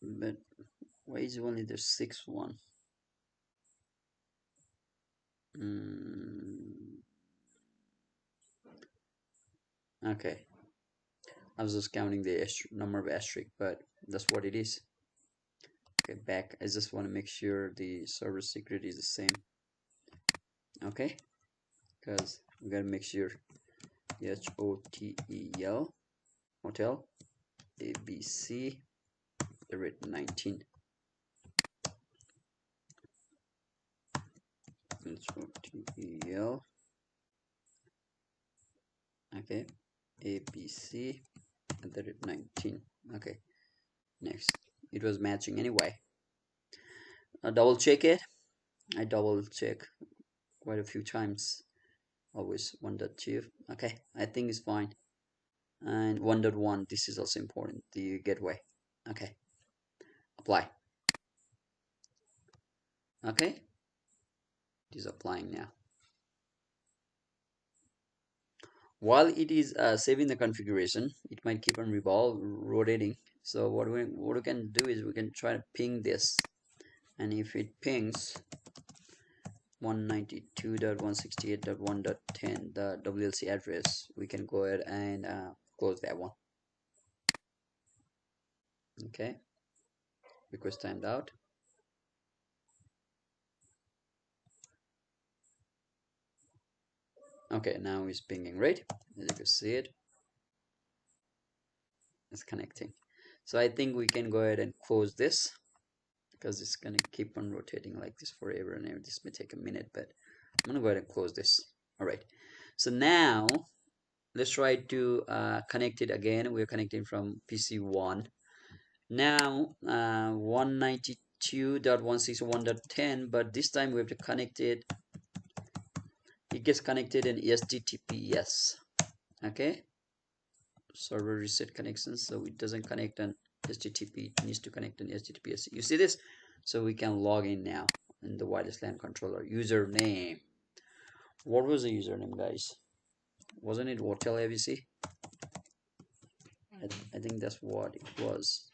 but why is only the sixth one? Okay, I was just counting the number of asterisk, but that's what it is. Okay, back. I just want to make sure the server secret is the same. Okay, because we gotta make sure HOTEL hotel ABC @19. HOTEL. Okay, ABC @19. Okay, next. It was matching anyway. Double check it. I double check quite a few times. Always 1.2. Okay, I think it's fine. And 1.1, this is also important, the gateway. Okay, apply. Okay, it is applying now. While it is saving the configuration, it might keep on rotating. So what we can do is we can try to ping this, and if it pings 192.168.1.10, the WLC address, we can go ahead and close that one. Okay, request timed out. Okay, now it's pinging, right? As you can see it, it's connecting. So I think we can go ahead and close this because it's gonna keep on rotating like this forever and ever. This may take a minute, but I'm gonna go ahead and close this. All right. So now let's try to connect it again. We're connecting from PC1. Now 192.161.10, but this time we have to connect it. It gets connected in HTTPS. Okay, server reset connections, so it doesn't connect on HTTP. It needs to connect on HTTPS. You see this? So we can log in now in the wireless LAN controller. Username. What was the username, guys? Wasn't it Hotel ABC? I think that's what it was.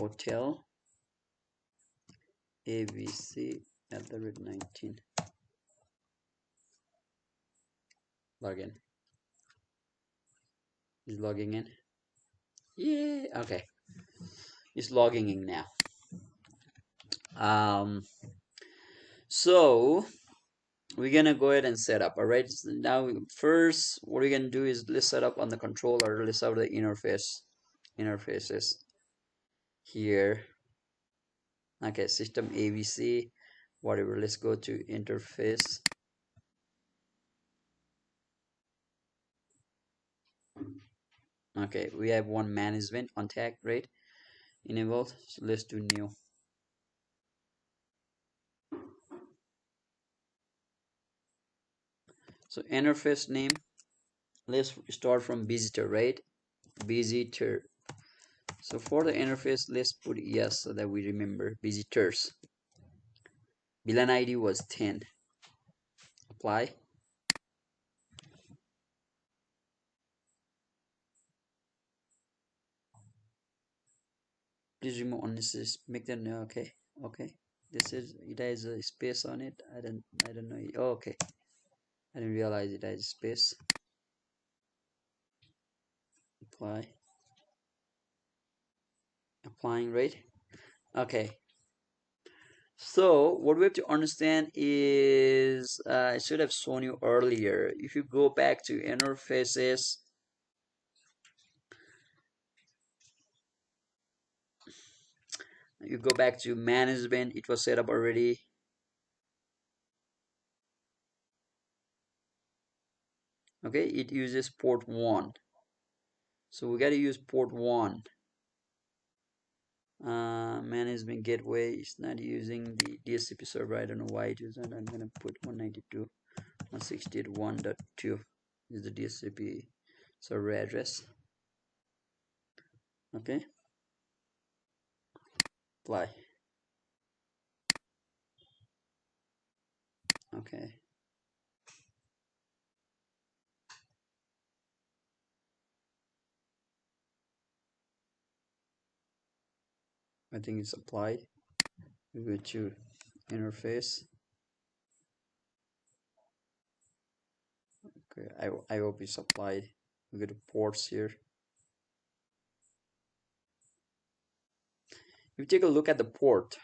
Hotel ABC at the rate 19. Login. Is logging in. Yeah. Okay. It's logging in now. So we're gonna go ahead and set up. All right. So now first, what we're gonna do is let's set up on the controller. Let's have the interfaces here. Okay, system ABC, whatever. Let's go to interface. Okay, we have one management contact, right? Enabled. So let's do new. So interface name. Let's start from visitor, right? Visitor. So for the interface, let's put yes so that we remember visitors. VLAN ID was 10. Apply. Please remove unnecessary. Make them no. Okay. Okay. This is it has a space on it. I don't know. Oh, okay. I didn't realize it has space. Apply. Applying, right? Okay. So what we have to understand is I should have shown you earlier. If you go back to interfaces, you go back to management, it was set up already. Okay, it uses port 1. So we got to use port 1. Management gateway is not using the DHCP server. I don't know why it isn't. I'm gonna put 192.168.1.2 is the DHCP server address. Okay, apply. Okay, I think it's applied. We go to interface. Okay, I hope it's applied. We go to ports here. If you take a look at the port,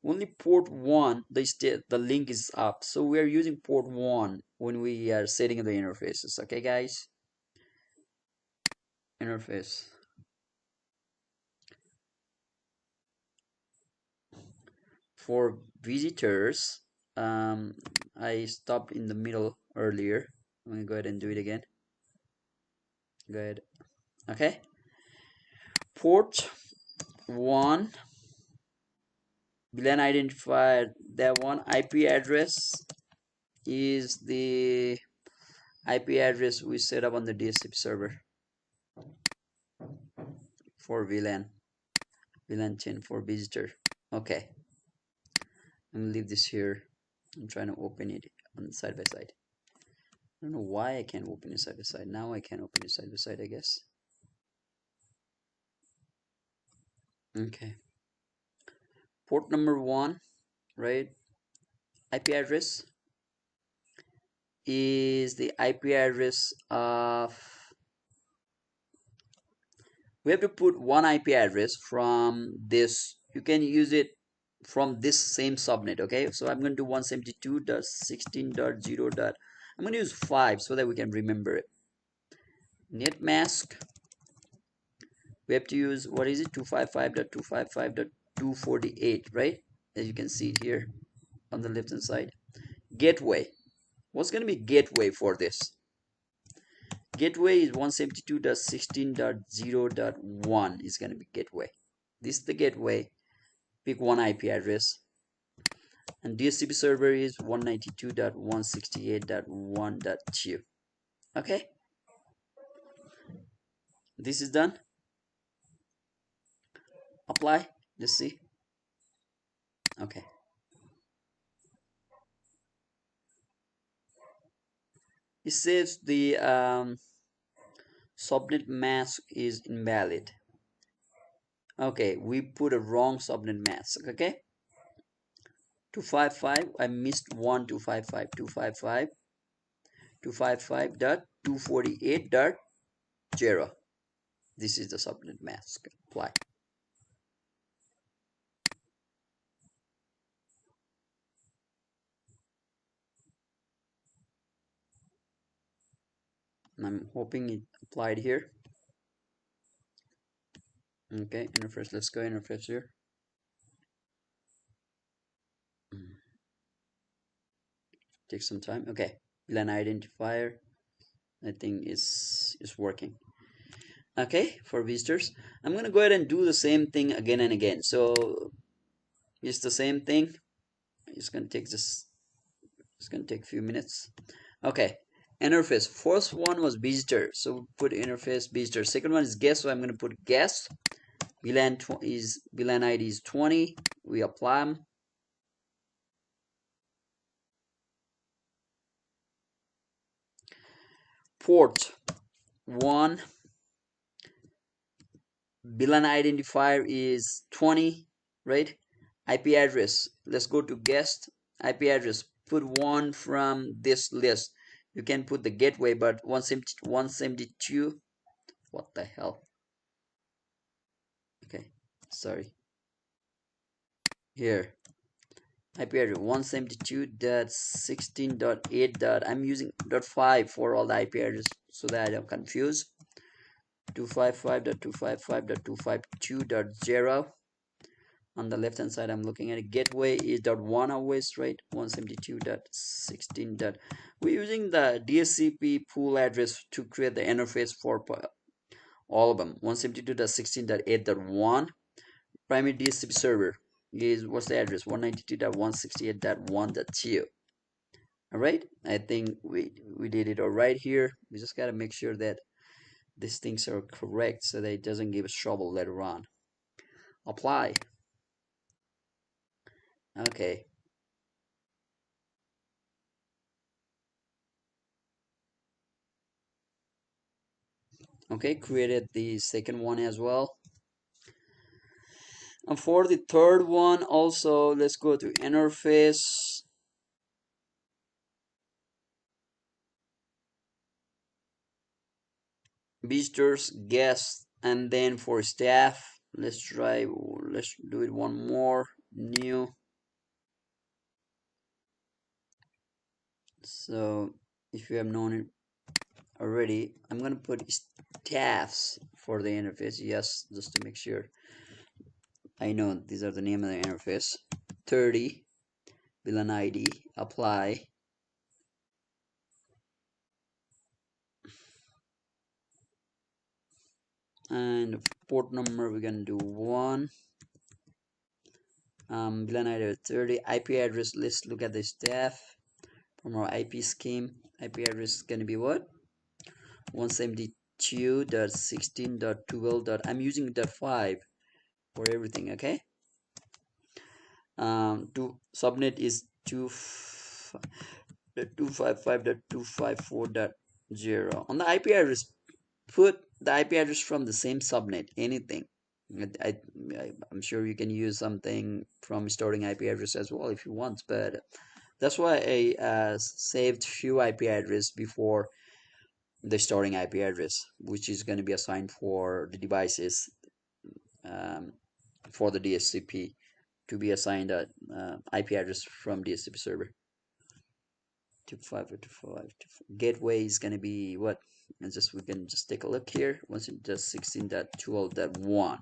only port 1, the link is up. So we are using port 1 when we are setting the interfaces. Okay, guys? Interface. For visitors, I stopped in the middle earlier. I'm gonna go ahead and do it again. Go ahead. Okay. Port 1, VLAN identifier, that one. IP address is the IP address we set up on the DHCP server for VLAN 10 for visitor. Okay, I'm gonna leave this here. I'm trying to open it on side by side. I don't know why I can't open it side by side. Now I can open it side by side, I guess. Okay. Port number 1, right? IP address is the IP address of, we have to put one IP address from this. You can use it from this same subnet. Okay, so I'm going to do 172.16.0. I'm going to use 5 so that we can remember it. Net mask, we have to use, what is it, 255.255.248, right? As you can see here on the left hand side. Gateway, what's going to be gateway for this? Gateway is 172.16.0.1 is going to be gateway. This is the gateway. Pick one IP address. And DHCP server is 192.168.1.2. Okay, this is done. Apply. Let's see. Okay, it says the subnet mask is invalid. Okay, we put a wrong subnet mask. Okay, 255, I missed 1255, 255, 255.248.0. This is the subnet mask. Apply. I'm hoping it applied here. Okay, interface. Let's go interface here. Take some time. Okay, VLAN identifier, I think is working. Okay, for visitors, I'm gonna go ahead and do the same thing again and again. So it's the same thing. It's gonna take this. It's gonna take a few minutes. Okay, interface. First one was visitor, so put interface visitor. Second one is guest, so I'm gonna put guest. VLAN is VLAN ID is 20. We apply them. Port 1. VLAN identifier is 20, right? IP address. Let's go to guest. IP address. Put one from this list. You can put the gateway, but 172. What the hell? Okay, sorry. Here. IP address 172.16.8. I'm using .5 for all the IP address so that I don't confuse. 255.255.252.0. On the left hand side, I'm looking at it. Gateway is .1 always, right? 172.16. We're using the DHCP pool address to create the interface for all of them. 172.16.8.1. Primary DHCP server is, what's the address? 192.168.1.2. All right, I think we did it all right here. We just gotta make sure that these things are correct so that it doesn't give us trouble later on. Apply. Okay. Okay, created the second one as well. And for the third one also, let's go to interface. Visitors, guests, and then for staff, let's do it one more, new. So if you have known it already, I'm gonna put staffs for the interface. Yes, just to make sure I know these are the name of the interface. 30 VLAN ID, apply. And port number we're gonna do 1. VLAN ID 30. IP address, let's look at the staff from our IP scheme. IP address is gonna be what? 172.16.12. I'm using .5 for everything. Okay. To subnet is 255.254.0. On the IP address, put the IP address from the same subnet. Anything. I'm sure you can use something from storing IP address as well if you want, but that's why I saved few IP address before the storing IP address, which is going to be assigned for the devices for the DHCP to be assigned a IP address from DHCP server. 255 gateway is gonna be what? And just we can just take a look here. Once it does 16.12.1.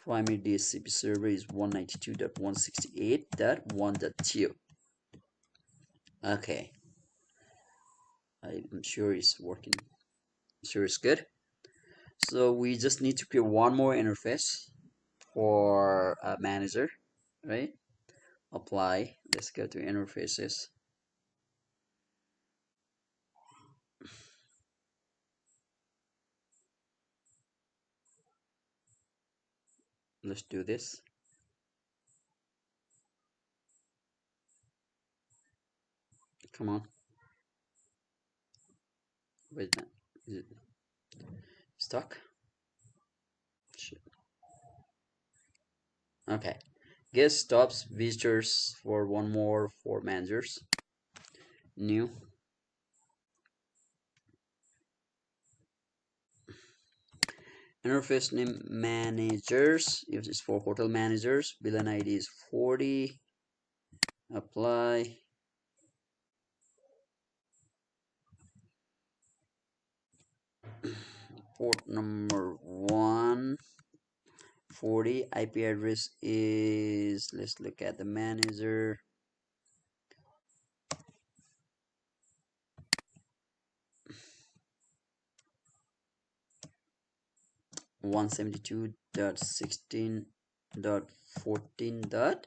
Primary DHCP server is 192.168.1.2. Okay, I'm sure it's working. I'm sure it's good. So we just need to create one more interface for a manager, right? Apply. Let's go to interfaces. Let's do this. Come on. Wait a minute. Is it stuck? Shit. Okay. Guest stops visitors for one more for managers. New. Interface name managers. If it's for hotel managers, VLAN ID is 40. Apply. Port number 140. IP address is, let's look at the manager. 172.16.14.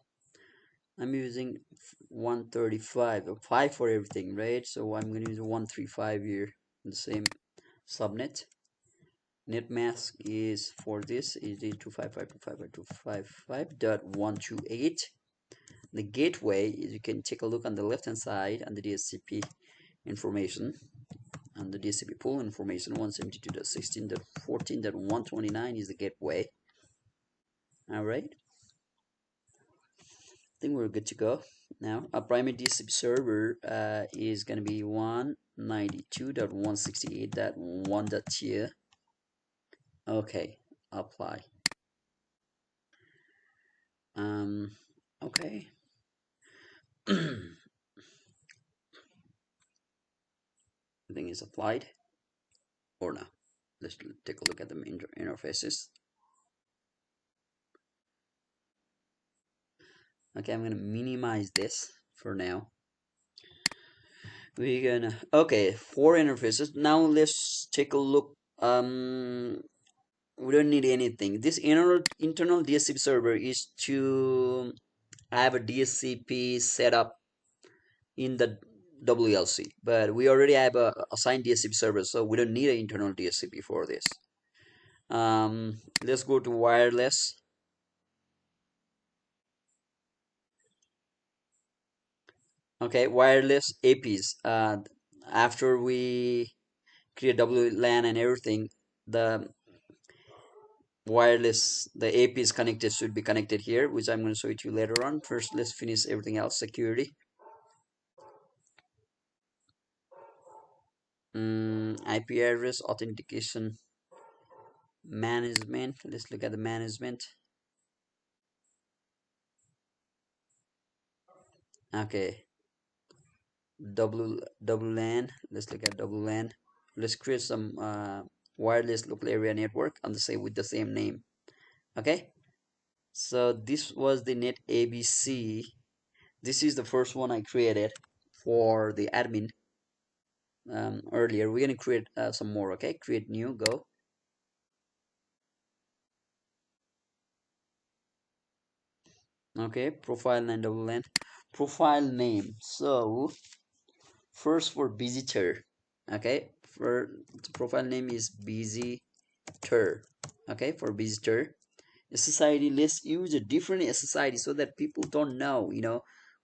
I'm using 135 or 5 for everything, right? So I'm going to use 135 here in the same subnet. Net mask is for this is 255.255.255.128. The gateway is, you can take a look on the left hand side on the DHCP information, on the DHCP pool information. 172.16.14.129 is the gateway. All right, I think we're good to go now. A primary DHCP server is going to be 192.168.1.2. Okay, apply. Okay. Everything is applied or no. Let's take a look at the interfaces. Okay, I'm gonna minimize this for now. We're gonna, okay, 4 interfaces. Now let's take a look. We don't need anything. This internal DHCP server is to have a DHCP setup in the WLC, but we already have a assigned DHCP server, so we don't need an internal DHCP for this. Let's go to wireless. Okay, wireless APs. After we create WLAN and everything, the wireless, the AP is connected, should be connected here, which I'm going to show it to you later on. First, let's finish everything else. Security. IP address authentication management. Let's look at the management. Okay, WLAN. Let's look at WLAN. Let's create some wireless local area network on the same with the same name. Okay, so this was the net ABC. This is the first one I created for the admin earlier. We're gonna create some more. Okay, create new, go. Okay, profile and WLAN. Profile name. So first for visitor. Okay, for the profile name is visitor. Okay, for visitor. SSID, let's use a different SSID so that people don't know,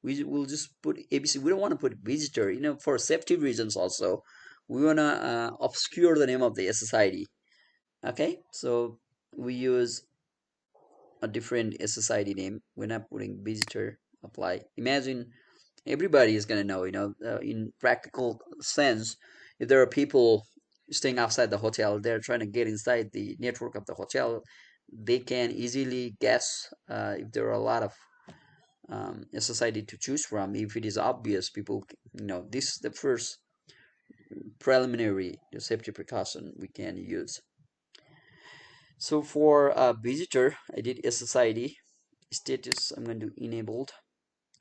we will just put ABC. We don't want to put visitor, for safety reasons also. We want to obscure the name of the SSID. Okay, so we use a different SSID name. We're not putting visitor. Apply. Imagine everybody is going to know, in practical sense, if there are people staying outside the hotel, they're trying to get inside the network of the hotel, they can easily guess if there are a lot of SSID to choose from. If it is obvious, people, this is the first preliminary safety precaution we can use. So for visitor, I did SSID status. I'm going to enabled.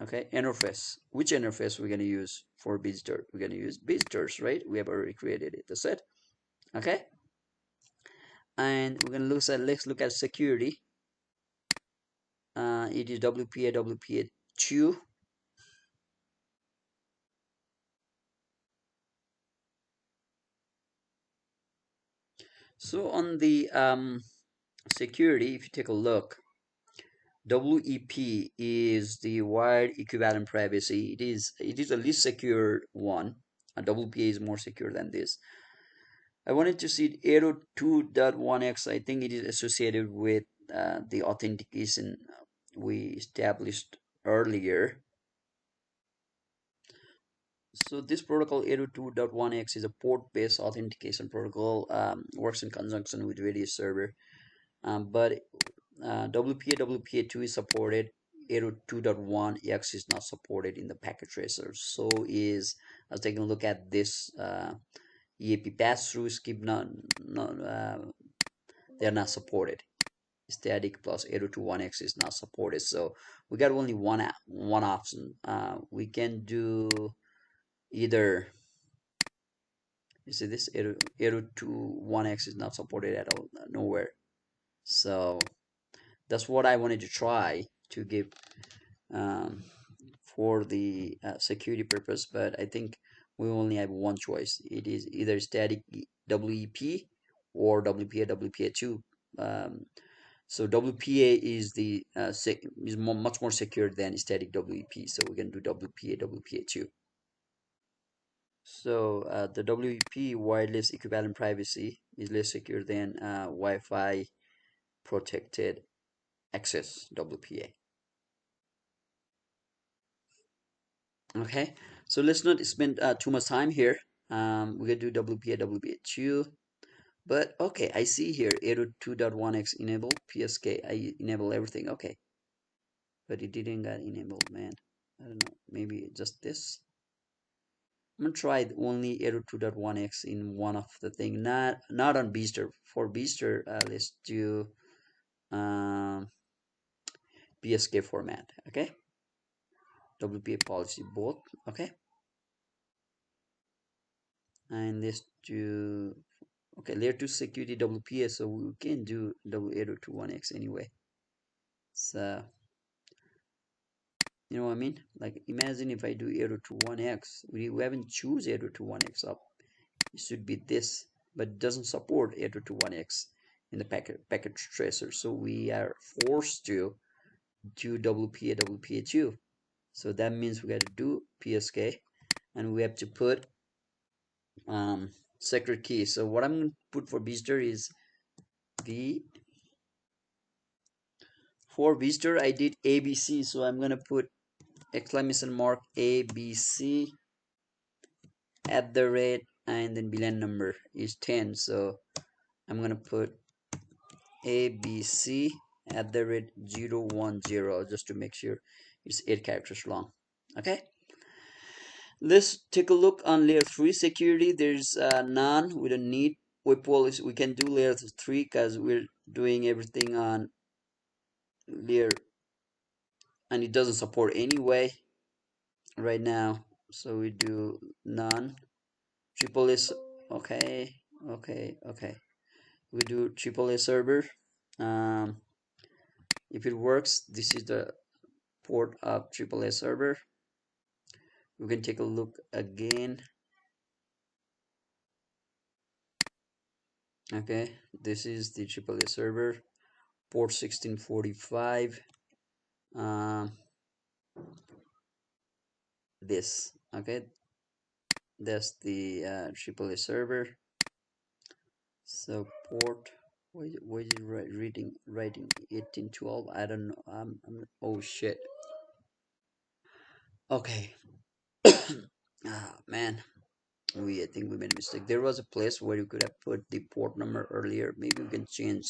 Okay, interface. Which interface we're going to use for visitor? We're going to use visitors, right? We have already created it. That's it. Okay, and we're going to look at, let's look at security. It is WPA2. So on the security, if you take a look, WEP is the wired equivalent privacy. It is the least secure one. WPA is more secure than this. I wanted to see 802.1x. I think it is associated with the authentication we established earlier. So this protocol 802.1x is a port-based authentication protocol. Works in conjunction with various server, but WPA WPA2 is supported. 802.1x is not supported in the packet tracer. So is I was taking a look at this EAP pass-through skip. Not They are not supported. Static plus 802.1x is not supported. So we got only one option. We can do either. You see this 802.1x is not supported at all, nowhere. So that's what I wanted to try to give um, for the security purpose, but I think we only have one choice. It is either static WEP or WPA WPA2. Um, so WPA is much more secure than static WEP. So we can do WPA WPA2. So the WEP, wireless equivalent privacy, is less secure than Wi-Fi protected access WPA. Okay, so let's not spend too much time here. We're gonna do WPA WPA2, but okay, I see here 802.1x enable PSK. I enable everything. Okay, but it didn't get enabled, man. I don't know. Maybe just this. I'm gonna try only 802.1x in one of the thing, not on Beaster. For Beaster, let's do PSK format. Okay, WPA policy both. Okay, and let's do okay layer 2 security WPA. So we can do W802.1x anyway. So you know what I mean? Like imagine if I do 802.1x, we haven't choose 802.1x up. It should be this, but it doesn't support 802.1x in the packet tracer. So we are forced to do WPA WPA2. So that means we got to do PSK, and we have to put secret key. So what I'm going to put for visitor is V. For visitor I did ABC, so I'm going to put exclamation mark ABC at the rate, and then VLAN number is 10. So I'm going to put ABC at the rate 010 just to make sure it's 8 characters long. Okay, let's take a look on layer 3 security. There's none. We don't need web policy. We can do layer 3 because we're doing everything on layer, and it doesn't support anyway right now. So we do none. Triple S. Okay, okay. We do triple A server. um, if it works, this is the port of triple A server. We can take a look again. Okay, this is the triple A server, port 1645. This, okay, that's the triple A server. So port, why is it writing 1812? I don't know. Oh shit. Okay. Man, I think we made a mistake. There was a place where you could have put the port number earlier. Maybe we can change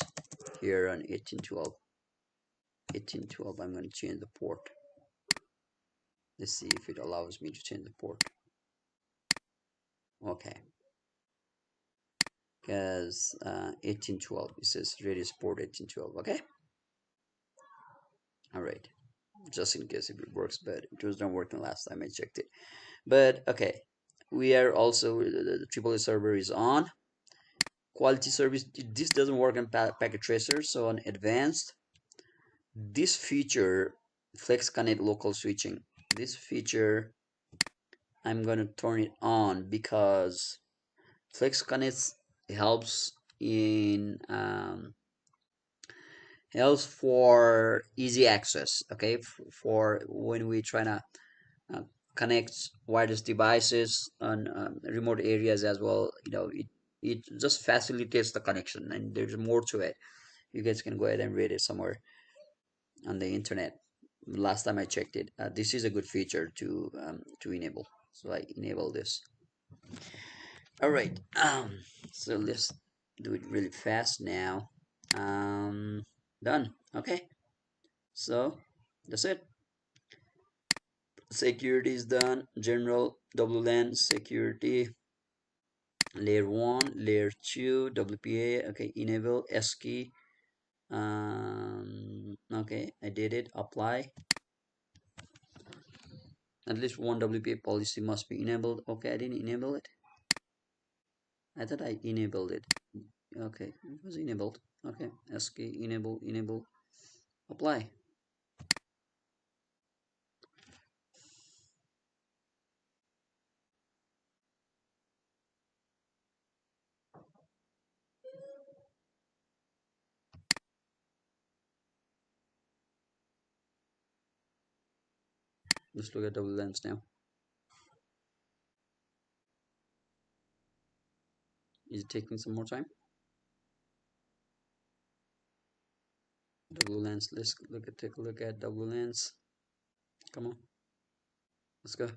here on 1812. 1812, I'm going to change the port. Let's see if it allows me to change the port. Okay, because 1812, it says radius port 1812. Okay, all right, just in case if it works, but it was not working last time I checked it. But okay, we are also the AAA server is on. Quality service, this doesn't work on packet tracer, so on advanced, this feature, flex connect local switching, this feature I'm gonna turn it on because flex connect helps in helps for easy access. Okay, for when we try to uh, connect wireless devices on remote areas as well, it just facilitates the connection, and there's more to it. You guys can go ahead and read it somewhere on the internet. Last time I checked it, this is a good feature to enable, so I enable this. All right, so let's do it really fast now. Done. Okay, so that's it. Security is done. General WLAN security, layer 1, layer 2, WPA. Okay, enable S key. Okay, I did it. Apply. At least one WPA policy must be enabled. Okay, I didn't enable it. I thought I enabled it. Okay, it was enabled. Okay, S key, enable, apply. Let's look at WLANs now. Is it taking some more time? WLANs, let's take a look at WLANs. Come on, let's go.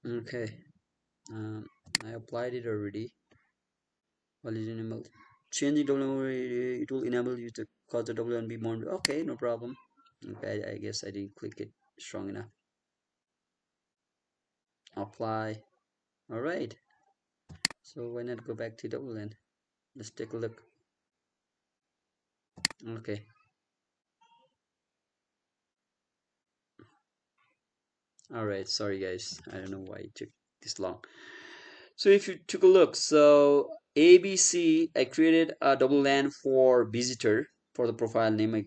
Okay, I applied it already. While it's enabled, changing WLAN, it will enable you to cause the WLAN be more. Okay, no problem. Okay, I guess I didn't click it strong enough. Apply. All right. So why not go back to WLAN? Let's take a look. Okay. All right. Sorry guys. I don't know why it took this long. So if you took a look, so ABC, I created a WLAN for visitor for the profile name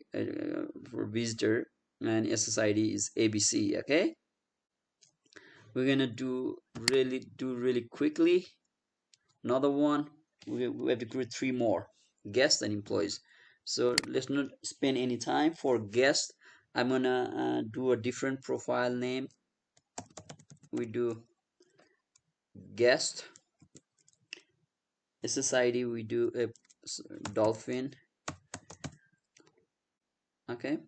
for visitor, and SSID is ABC. Okay. We're gonna do really quickly. Another one. We have to create 3 more: guests and employees. So let's not spend any time. For guests, I'm gonna do a different profile name. We do guest. SSID, we do a dolphin. Okay,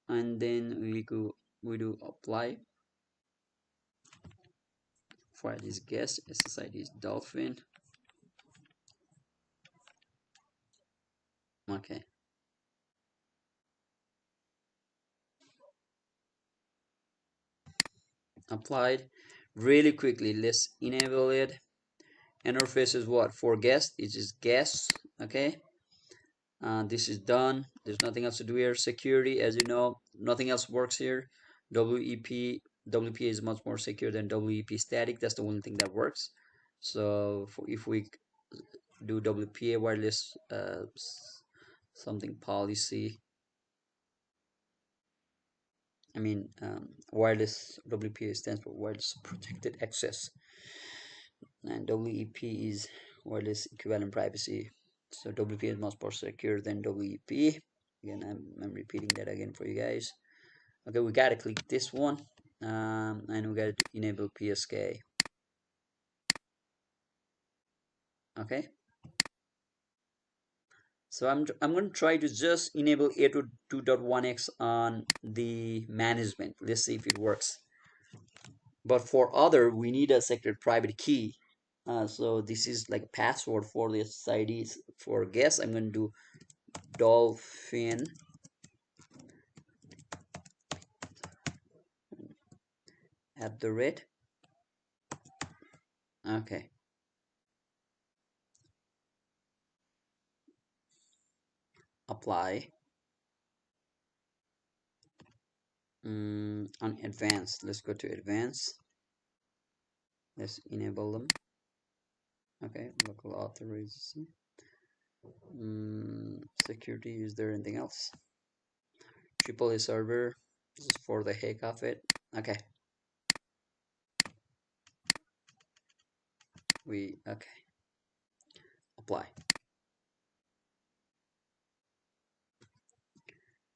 and then we do apply. For this guest, SSID is dolphin. Okay, applied. Really quickly, let's enable it. Interface is what? For guest, it is guests. Okay, this is done. There's nothing else to do here. Security, as you know, nothing else works here. WPA is much more secure than WEP static. That's the only thing that works. So if we do WPA wireless something policy, I mean wireless, WPA stands for wireless protected access, and WEP is wireless equivalent privacy. So WPA is much more secure than WEP. Again, I'm repeating that again for you guys. Okay, we gotta click this one, and we gotta enable PSK. Okay, so I'm gonna try to just enable 802.1x on the management. Let's see if it works. but for other we need a secret private key. So this is like a password for the SSIDs. For guest, I'm going to do dolphin at the rate. Okay, apply. On advanced, let's go to advanced. Let's enable them. Okay, local authorization. Security, is there anything else? AAA server, this is for the heck of it. Okay, okay, apply.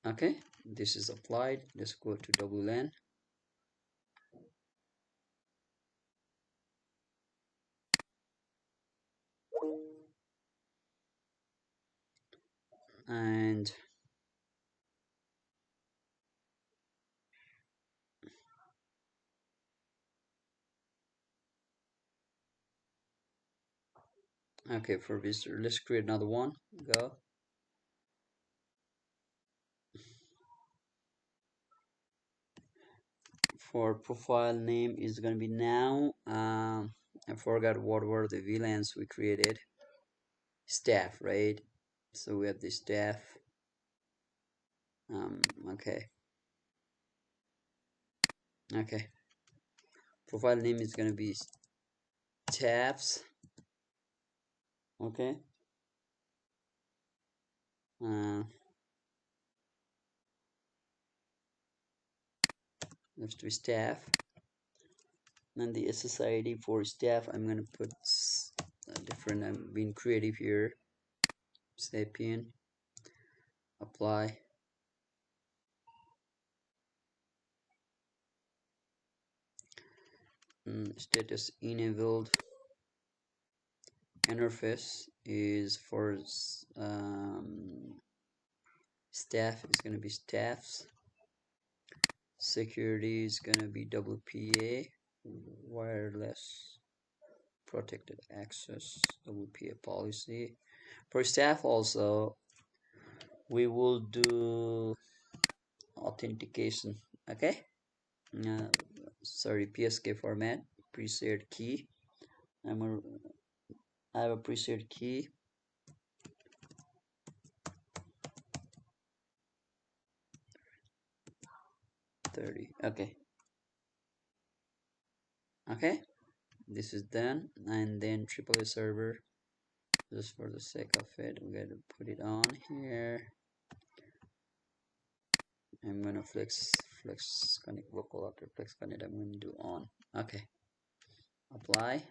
Okay, this is applied. Let's go to WLAN. And okay, for visitor, let's create another one. Go. For profile name is gonna be now. I forgot what were the VLANs we created. Staff, right? So we have the staff. Okay. Okay. Profile name is gonna be tabs. Okay. Let's do staff. And the SSID for staff, I'm gonna put different. I'm being creative here. Sapien. Apply. Status enabled. Interface is for staff is going to be staffs. Security is going to be WPA, wireless protected access, WPA policy. For staff also, we will do authentication. Okay. Sorry, PSK format, preset key. I have a preset key. 30. Okay. Okay. This is done, and then AAA server, just for the sake of it, I'm going to put it on here. I'm gonna flex connect local after flex connect. I'm going to do on. Okay, apply.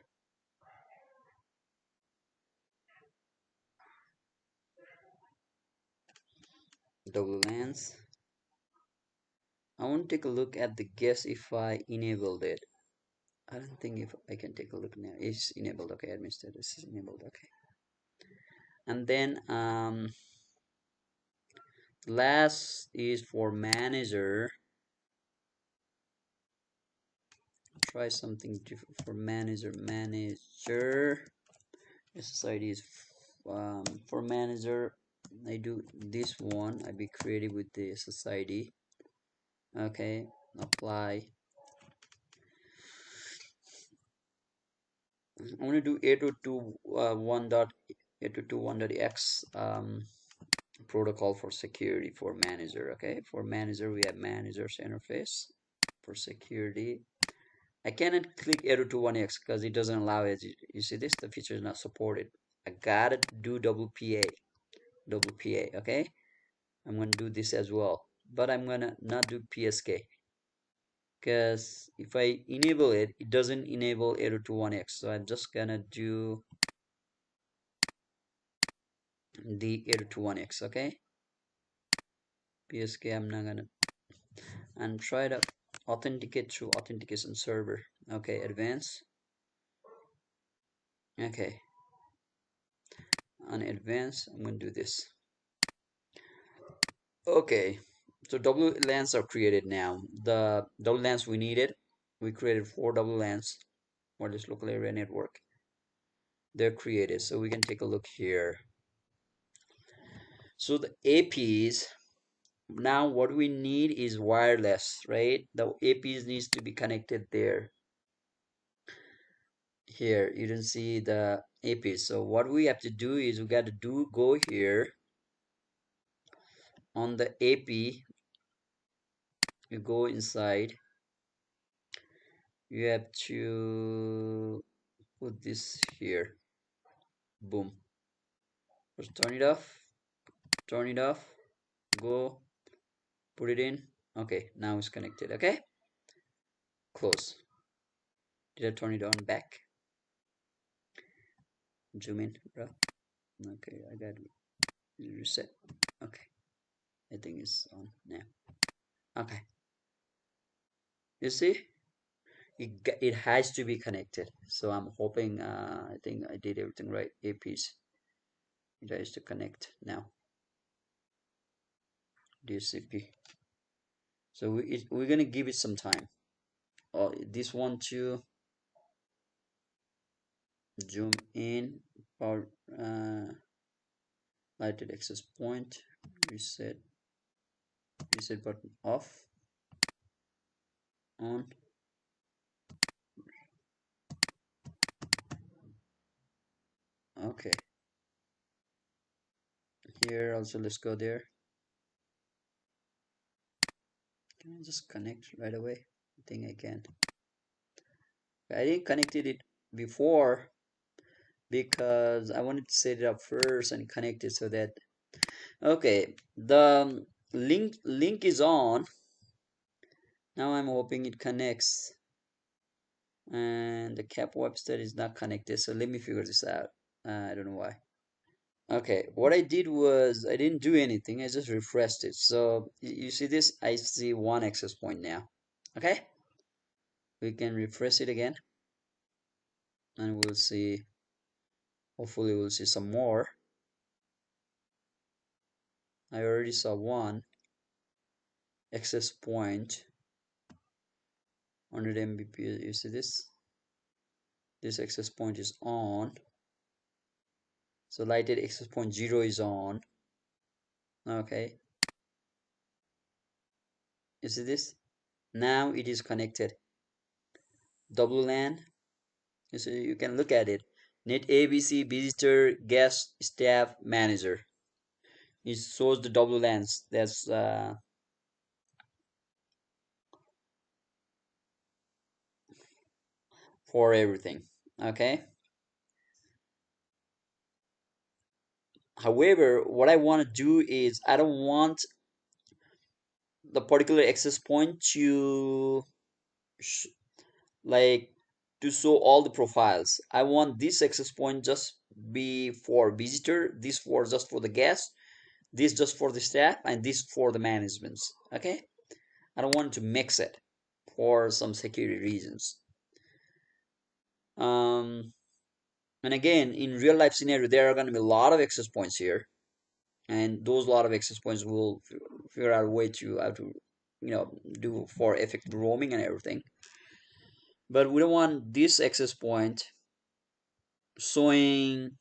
WLANs. I want to take a look at the guess if I enabled it. I don't think if I can take a look now. It's enabled. Okay, admin status is enabled. Okay, and then last is for manager. Try something different for manager. SSID is for manager. I do this one. I be creative with the SSID. Okay, apply. I'm gonna do 802.1.802.1.x protocol for security for manager. Okay, for manager we have manager's interface. For security, I cannot click 802.1x because it doesn't allow it. You see this? The feature is not supported. I gotta do WPA. Okay, I'm gonna do this as well, but I'm gonna not do PSK because if I enable it, it doesn't enable 802.1x. So I'm just gonna do the 802.1x. Okay, PSK I'm not gonna, and try to authenticate through authentication server. Okay, advanced. Okay, on advanced I'm gonna do this. Okay, so WLANs are created now. The WLANs we needed, We created 4 WLANs, wireless local area network. They're created, so we can take a look here. So the APs, now what we need is wireless, right? The APs needs to be connected there. Here you don't see the APs, so what we have to do is we got to go here on the AP. You go inside, you have to put this here. Boom. Just turn it off, go put it in. Okay, now it's connected. Okay, close. Did I turn it on back? Zoom in, bro. Okay, I got reset. Okay, I think it's on now. Okay, you see, it has to be connected. So I'm hoping, I think I did everything right. APs, it has to connect now. DCP. So we're gonna give it some time. Oh, this one to zoom in, power, lighted access point, reset button off, on. Okay, here also let's go there. Can I just connect right away? I think I can. I didn't connected it before because I wanted to set it up first and connect it so that, okay, the link is on. Now I'm hoping it connects, and the cap website is not connected, so let me figure this out. I don't know why. Okay, what I did was I didn't do anything, I just refreshed it. So you see this, I see one access point now. Okay, we can refresh it again and we'll see, hopefully we'll see some more. I already saw one access point, 100 Mbps. You see this access point is on, so lighted access point 0 is on. Okay, you see this, now it is connected. WLAN, you see, you can look at it. Net ABC visitor guest staff manager. It shows the WLANs. That's for everything. Okay. However, what I want to do is I don't want the particular access point to like to show all the profiles. I want this access point just be for visitor, this for just for the guest, this just for the staff, and this for the managements. Okay, I don't want to mix it for some security reasons. And again, in real life scenario, there are going to be a lot of access points here, and those lot of access points will figure out a way to how to, do for effective roaming and everything. But we don't want this access point showing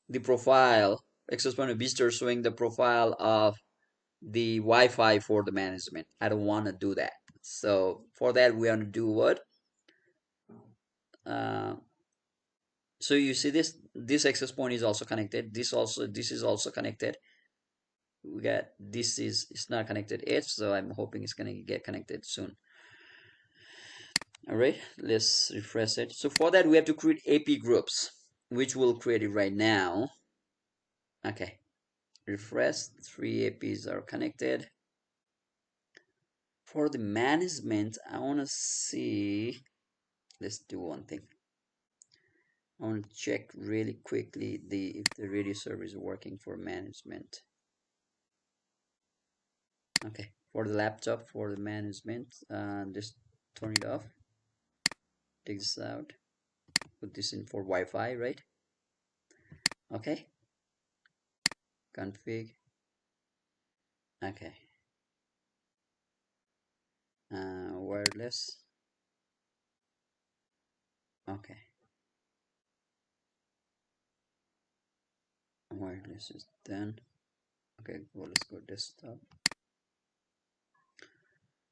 the profile, access point of visitor showing the profile of the Wi-Fi for the management. I don't want to do that. So for that, we want to do what? Uh, so you see this access point is also connected. This is also connected. We got this is it's not connected yet, so I'm hoping it's gonna get connected soon. All right, let's refresh it. So for that, we have to create AP groups, which we'll create it right now. Okay, refresh. 3 APs are connected. For the management, I want to see. Let's do one thing. I want to check really quickly if the radio server is working for management. Okay, for the laptop, for the management, just turn it off. Take this out. Put this in for Wi-Fi, right? Okay. Config. Okay. Wireless. Okay, wireless is done. Okay, well, let's go desktop.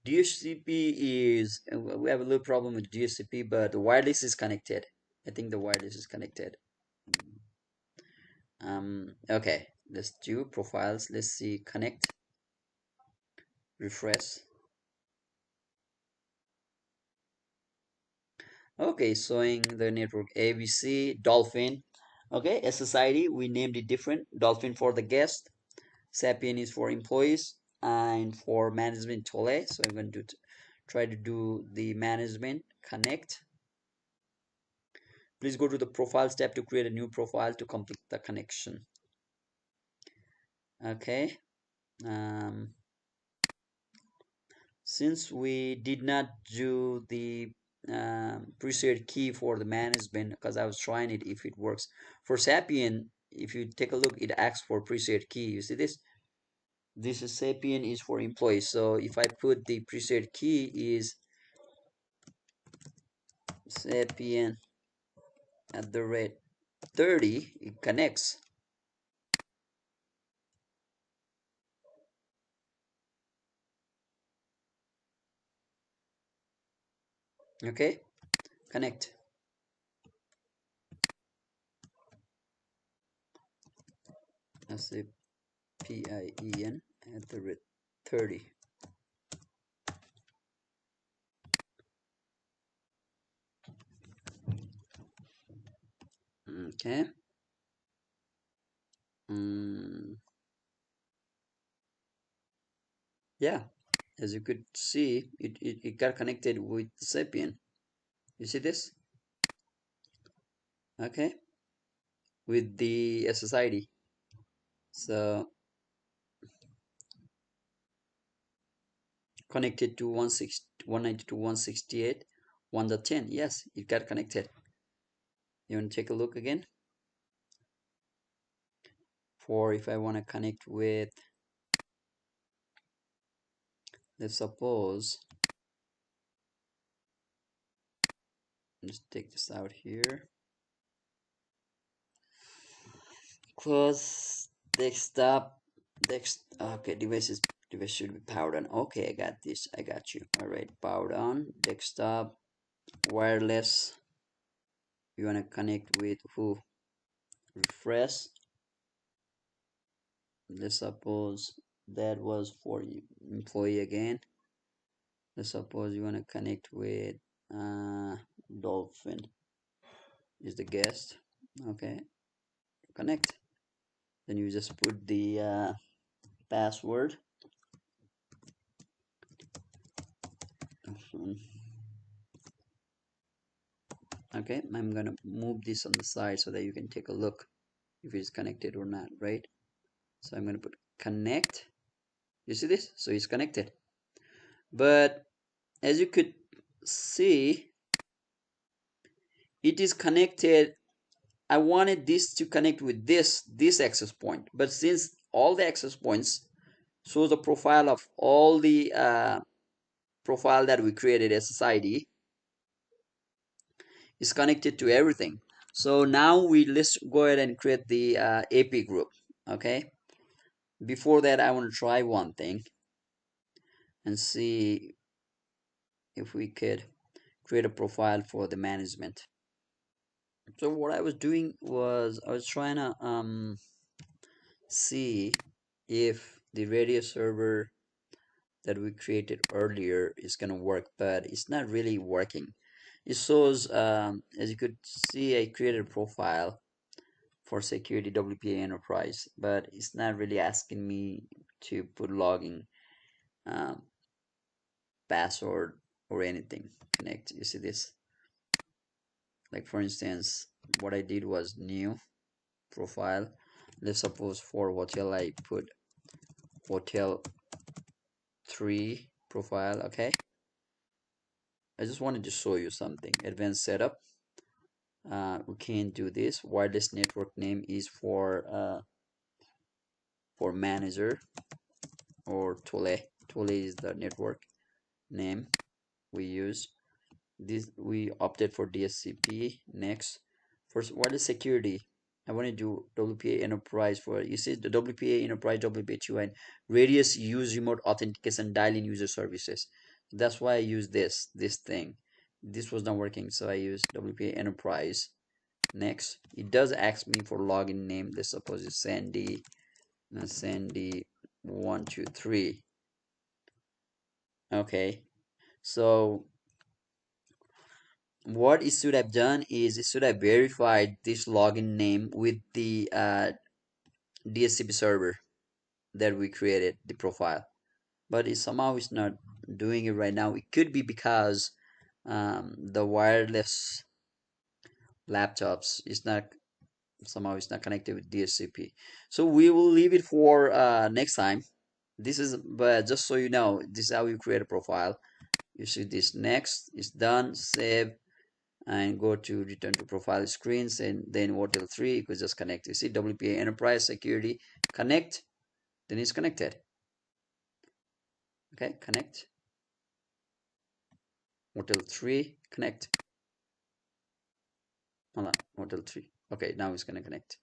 DHCP is we have a little problem with DHCP, but the wireless is connected. I think the wireless is connected. Okay, let's do profiles. Let's see, connect, refresh. Okay, showing the network ABC, Dolphin. Okay, SSID, we named it different. Dolphin for the guest, Sapien is for employees, and for management, Tole. So I'm going to try to do the management, connect. Please go to the profiles tab to create a new profile to complete the connection. Okay. Um, since we did not do the preset key for the management, because I was trying it if it works for Sapien, if you take a look, it asks for preset key. You see this is Sapien is for employees. So if I put the preset key is Sapien at the rate 30, it connects. Okay, connect. Sapien at the rate 30. Okay. Mm, yeah, as you could see, it got connected with the Sapien. You see this? Okay, with the SSID. So connected to 192.168.1.10. Yes, it got connected. You want to take a look again? For if I want to connect with, let's suppose, let's take this out here. Close desktop. Okay, device should be powered on. Okay, I got this. I got you. All right, powered on. Desktop, wireless. You want to connect with who? Refresh. Let's suppose that was for employee again. Let's suppose you want to connect with Dolphin is the guest. Okay, connect. Then you just put the password. Okay, I'm gonna move this on the side so that you can take a look if it's connected or not, right? So I'm gonna put connect. You see this? So it's connected. But as you could see, it is connected. I wanted this to connect with this access point, but since all the access points shows the profile of all the profile that we created as SSID is connected to everything. So now let's go ahead and create the AP group. Okay, before that I want to try one thing and see if we could create a profile for the management. So what I was doing was I was trying to see if the radio server that we created earlier is gonna work, but it's not really working. It shows as you could see, I created a profile for security WPA enterprise, but it's not really asking me to put login um, password or anything. Connect. You see this? Like for instance, what I did was new profile. Let's suppose for hotel I put hotel 3 profile. Okay, I just wanted to show you something. Advanced setup. We can do this. Wireless network name is for manager or Tole. Tole is the network name we use. This we opted for DSCP. Next, first wireless security. I want to do WPA Enterprise for, you see the WPA Enterprise, WPA2, and radius use remote authentication dial-in user services. That's why I use this thing. This was not working, so I use WPA Enterprise. Next, it does ask me for login name. Let's suppose it's Sandy, Sandy123. Okay, so what it should have done is it should have verified this login name with the DSCP server that we created, the profile. But it somehow is not doing it right now. It could be because the wireless laptops is not, somehow it's not connected with DSCP. So we will leave it for next time. This is, but just so you know, this is how you create a profile. You see this next is done, save, and go to return to profile screens, and then hotel 3 you could just connect. You see WPA Enterprise Security, connect, then it's connected. Okay, connect, hotel 3, connect. Hold on, hotel 3. Okay, now it's gonna connect.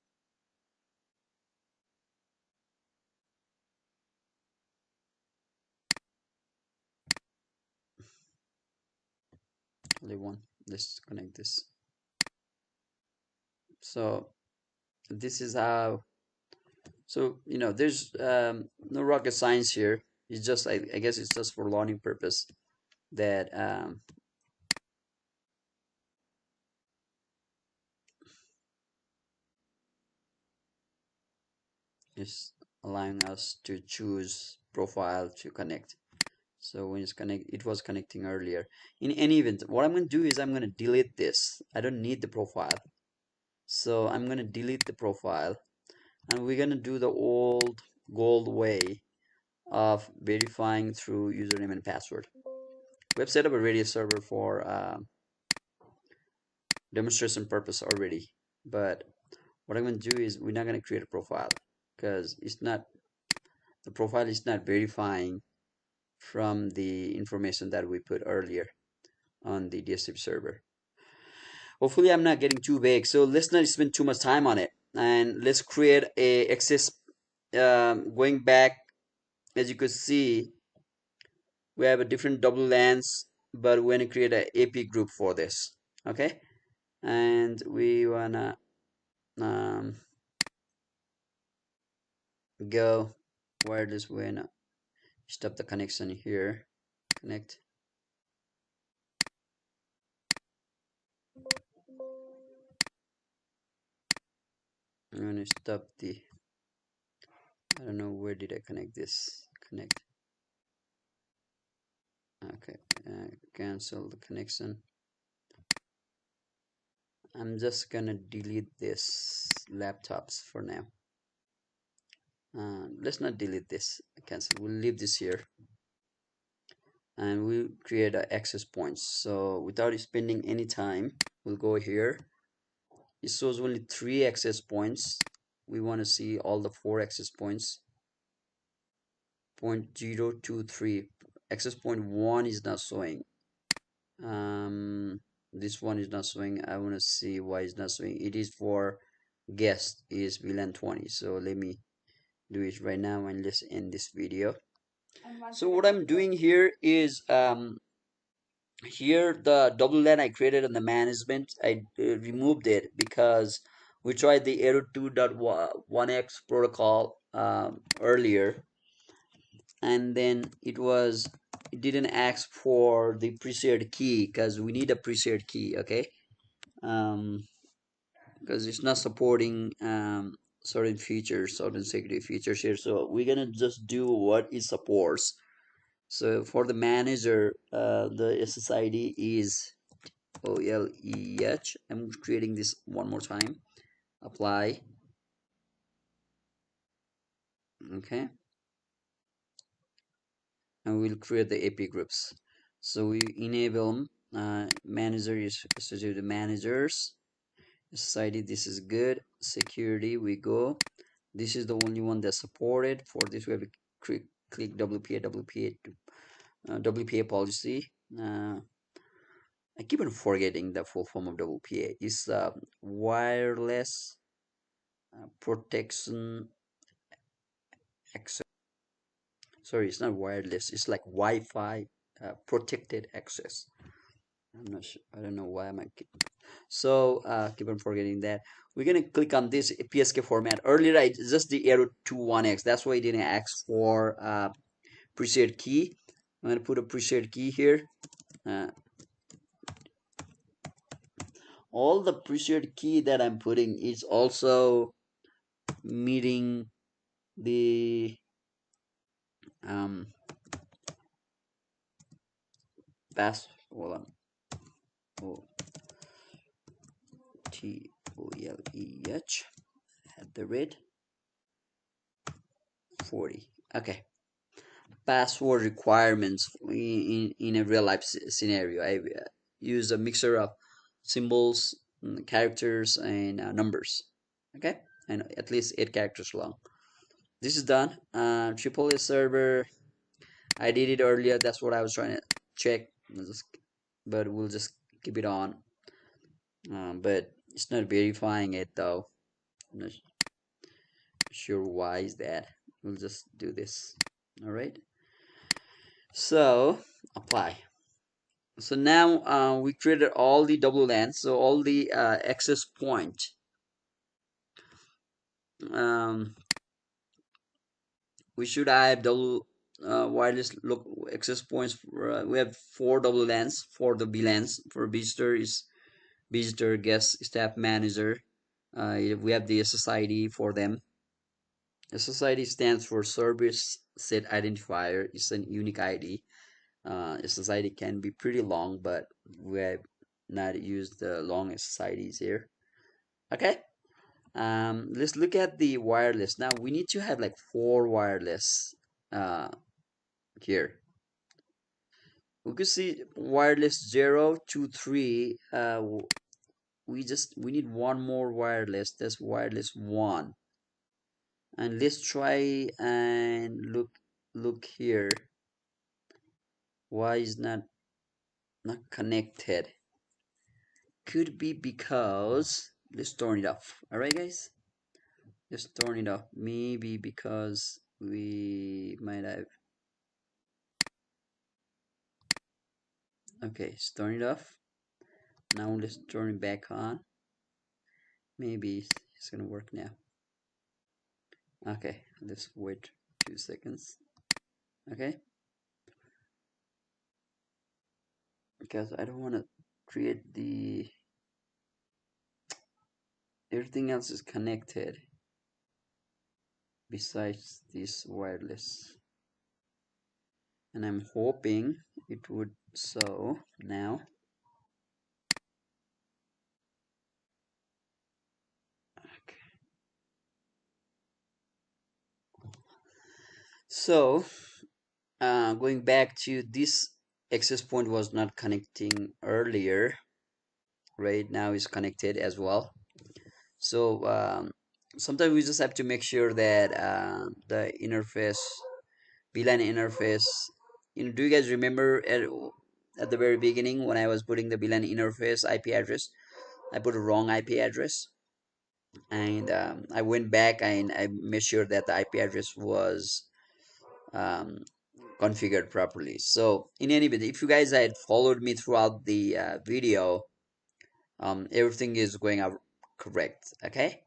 Only one. Let's connect this. So this is how, so you know, there's no rocket science here. It's just, I guess it's just for learning purpose that is allowing us to choose profile to connect. So when it's connect, it was connecting earlier. In any event, what I'm going to do is I'm going to delete this. I don't need the profile. So I'm going to delete the profile, and we're going to do the old gold way of verifying through username and password. We have set up a radius server for demonstration purpose already, but what I'm going to do is we're not going to create a profile because it's not, the profile is not verifying from the information that we put earlier on the DSCP server. Hopefully I'm not getting too vague, so let's not spend too much time on it, and let's create a access. Going back, as you could see, we have a different WLANs, but we're going to create an AP group for this. Okay, and we wanna um, go wireless. We're gonna stop the connection here, connect. I'm gonna stop the, I don't know, where did I connect this, connect. Okay, cancel the connection. I'm just gonna delete this laptops for now. Let's not delete this, cancel, we'll leave this here, and we'll create access points. So without spending any time, we'll go here. It shows only 3 access points. We want to see all the 4 access points. 0.023 access point 1 is not showing. This one is not showing. I want to see why it's not showing. It is for guest, is VLAN 20. So let me do it right now, and let's end this video. So what I'm doing here is here the WLAN I created in the management, I removed it because we tried the Aero 2.1x protocol earlier, and then it didn't ask for the pre-shared key because we need a pre-shared key. Okay, because it's not supporting certain features, certain security features here, so we're gonna just do what it supports. So for the manager, the SSID is OLEH. I'm creating this one more time. Apply. Okay, and we'll create the AP groups. So we enable manager is associated with managers. SSID, this is good. Security, we go. This is the only one that's supported. For this, we have to click WPA, WPA policy. I keep on forgetting the full form of WPA. It's wireless protection access. Sorry, it's not wireless. It's like Wi-Fi protected access. I'm not sure. I don't know why am I so keep on forgetting that. We're gonna click on this PSK format. Earlier I just the arrow to 1x. That's why I didn't ask for preset key. I'm gonna put a preset key here. Uh, all the preset key that I'm putting is also meeting the um pass. Hold on. O T O L E H at the rate 40. Okay. Password requirements in a real life scenario. I use a mixture of symbols, characters, and numbers. Okay, and at least 8 characters long. This is done. Triple A server. I did it earlier. That's what I was trying to check. But we'll just keep it on. But it's not verifying it though. I'm not sure why is that. We'll just do this. All right. So apply. So now we created all the WLANs, so all the access point. Um, we should have double wireless look access points. We have 4 WLANs for the VLANs. For visitor is visitor, guest, staff, manager. We have the SSID for them. SSID stands for Service Set Identifier. It's an unique ID. SSID can be pretty long, but we have not used the long SSIDs here. Okay. Let's look at the wireless. Now we need to have like 4 wireless here. We could see wireless 0, 2, 3. We need one more wireless. That's wireless 1. And let's try and look here. Why is not connected? Could be because let's turn it off. All right, guys. Let's turn it off. Maybe because we might have. Okay, let's turn it off. Now let's turn it back on. Maybe it's gonna work now. Okay, let's wait 2 seconds. Okay, because I don't want to create the everything else is connected besides this wireless, and I'm hoping it would. So now okay. So going back to this access point was not connecting earlier, right now is connected as well. So sometimes we just have to make sure that the interface VLAN interface, do you guys remember at the very beginning when I was putting the VLAN interface IP address, I put a wrong IP address, and I went back and I made sure that the IP address was um, configured properly. So in any event, if you guys had followed me throughout the video, everything is going out correct. Okay.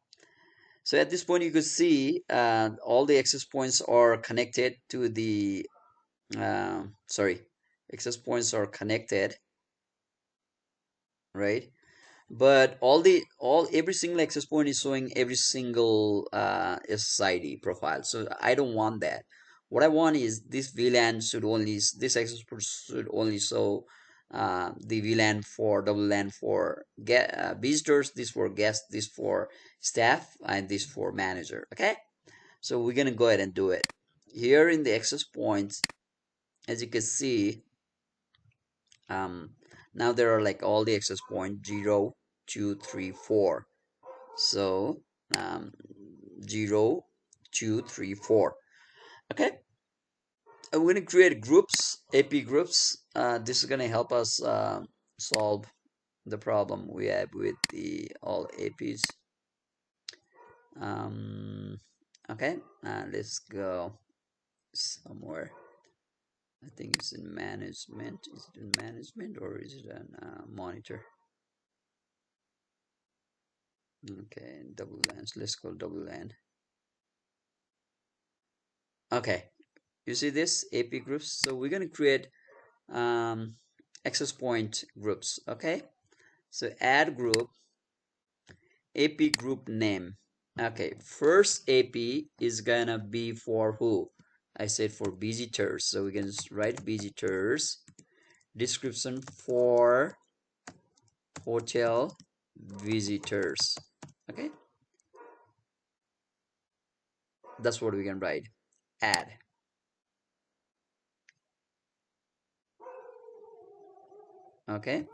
So at this point, you could see all the access points are connected to the sorry, access points are connected, right? But all every single access point is showing every single SSID profile. So I don't want that. What I want is this VLAN should only this access point should only show the VLAN for WLAN for get visitors, this for guests, this for staff, and this for manager. Okay, so we're gonna go ahead and do it here in the access points. As you can see, um, now there are like all the access point 0, 2, 3, 4. So um, 0, 2, 3, 4. Okay, I'm going to create groups, AP groups. This is going to help us solve the problem we have with the all APs. Okay, let's go somewhere. I think it's in management. Is it in management or is it on monitor? Okay, WLANs. Let's go WLAN. Okay, you see this AP groups? So we're gonna create um, access point groups. Okay, so add group, AP group name. Okay, first AP is gonna be for who? I said for visitors, so we can just write visitors. Description for hotel visitors. Okay, that's what we can write. Add. Okay,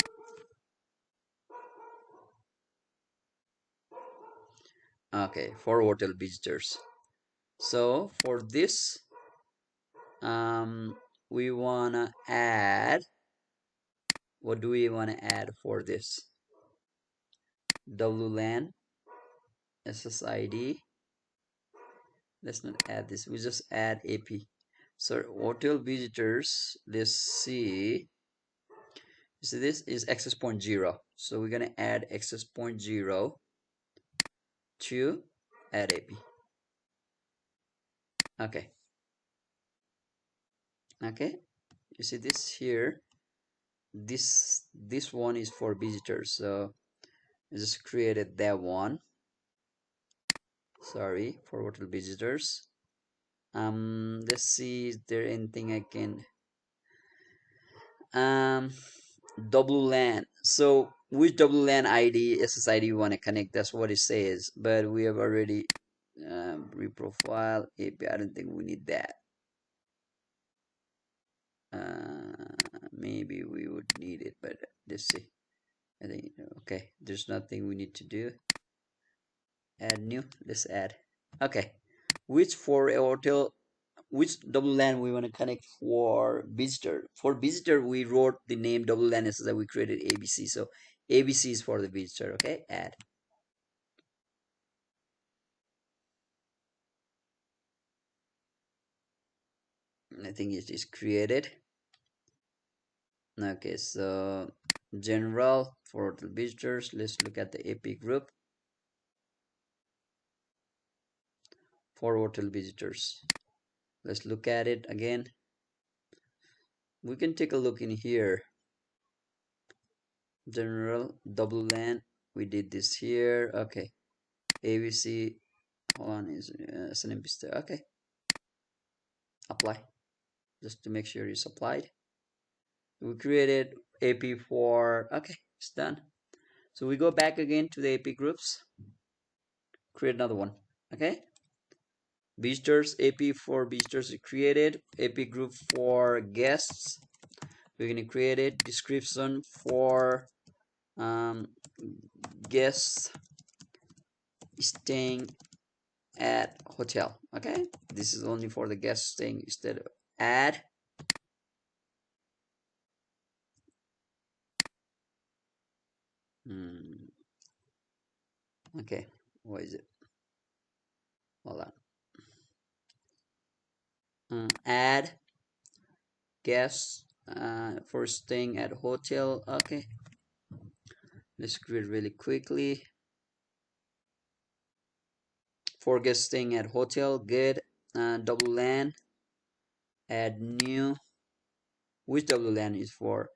okay, for hotel visitors. So for this, we wanna add. What do we wanna add for this? WLAN SSID. Let's not add this. We just add AP. So hotel visitors. Let's see. So this is access point 0. So we're gonna add access point 0 to add AP. Okay. Okay. You see this here. This one is for visitors. So I just created that one. Sorry, for hotel visitors. Let's see, is there anything I can WLAN. So which WLAN ID SSID you want to connect? That's what it says. But we have already reprofile AP. I don't think we need that. Maybe we would need it, but let's see. I think okay. There's nothing we need to do. Add new. Let's add. Okay. Which for a hotel? Which WLAN we want to connect for visitor? For visitor, we wrote the name WLAN as that we created ABC. So ABC is for the visitor. Okay, add. I think it is created. Okay, so general for the visitors. Let's look at the AP group for hotel visitors. Let's look at it again. We can take a look in here. General WLAN. We did this here. Okay, ABC. Hold on, is SNMP. Okay, apply. Just to make sure it's applied. We created AP for, okay, it's done. So we go back again to the AP groups, create another one. Okay, visitors, AP for visitors is created, AP group for guests, we're going to create it. Description for guests staying at hotel. Okay, this is only for the guests staying. Instead of add. Okay, what is it? Hold on. Add guests for staying at hotel. Okay, let's create really quickly. For guests staying at hotel, good. WLAN, add new. Which WLAN is for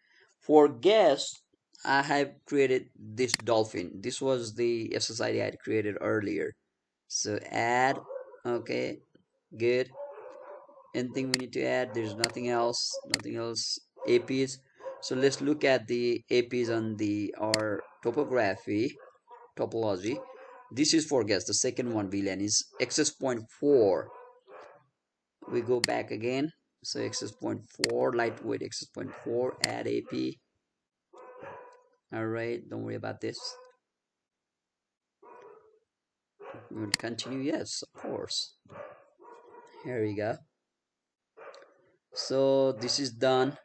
guests? I have created this dolphin. This was the SSID I had created earlier. So add. Okay, good. Anything we need to add? There's nothing else. Nothing else. APs. So let's look at the APs on the our topology. This is for guests. The second one VLAN is access point 4. We go back again. So access point 4, lightweight access point 4, add AP. All right, don't worry about this. We will continue. Yes, of course. Here we go. So this is done.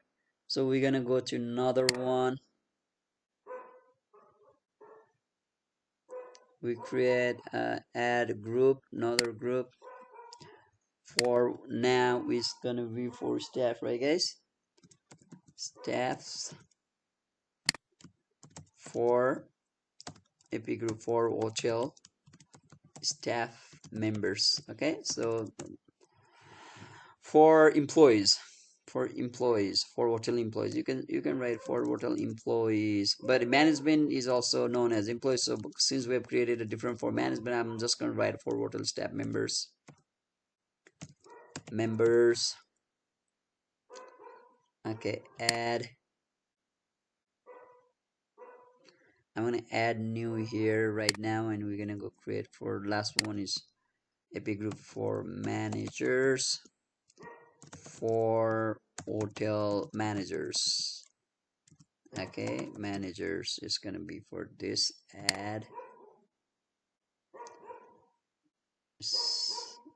So we're gonna go to another one. we create add group, another group. For now it's gonna be for staff, right guys? Staffs for AP group for hotel staff members. Okay, so for employees, for hotel employees, you can write for hotel employees, but management is also known as employees. So since we have created a different for management, I'm just going to write for hotel staff members. Okay, I'm going to add new here right now, and we're going to go create for last one is AP group for managers, for hotel managers. Okay, managers is gonna be for this add.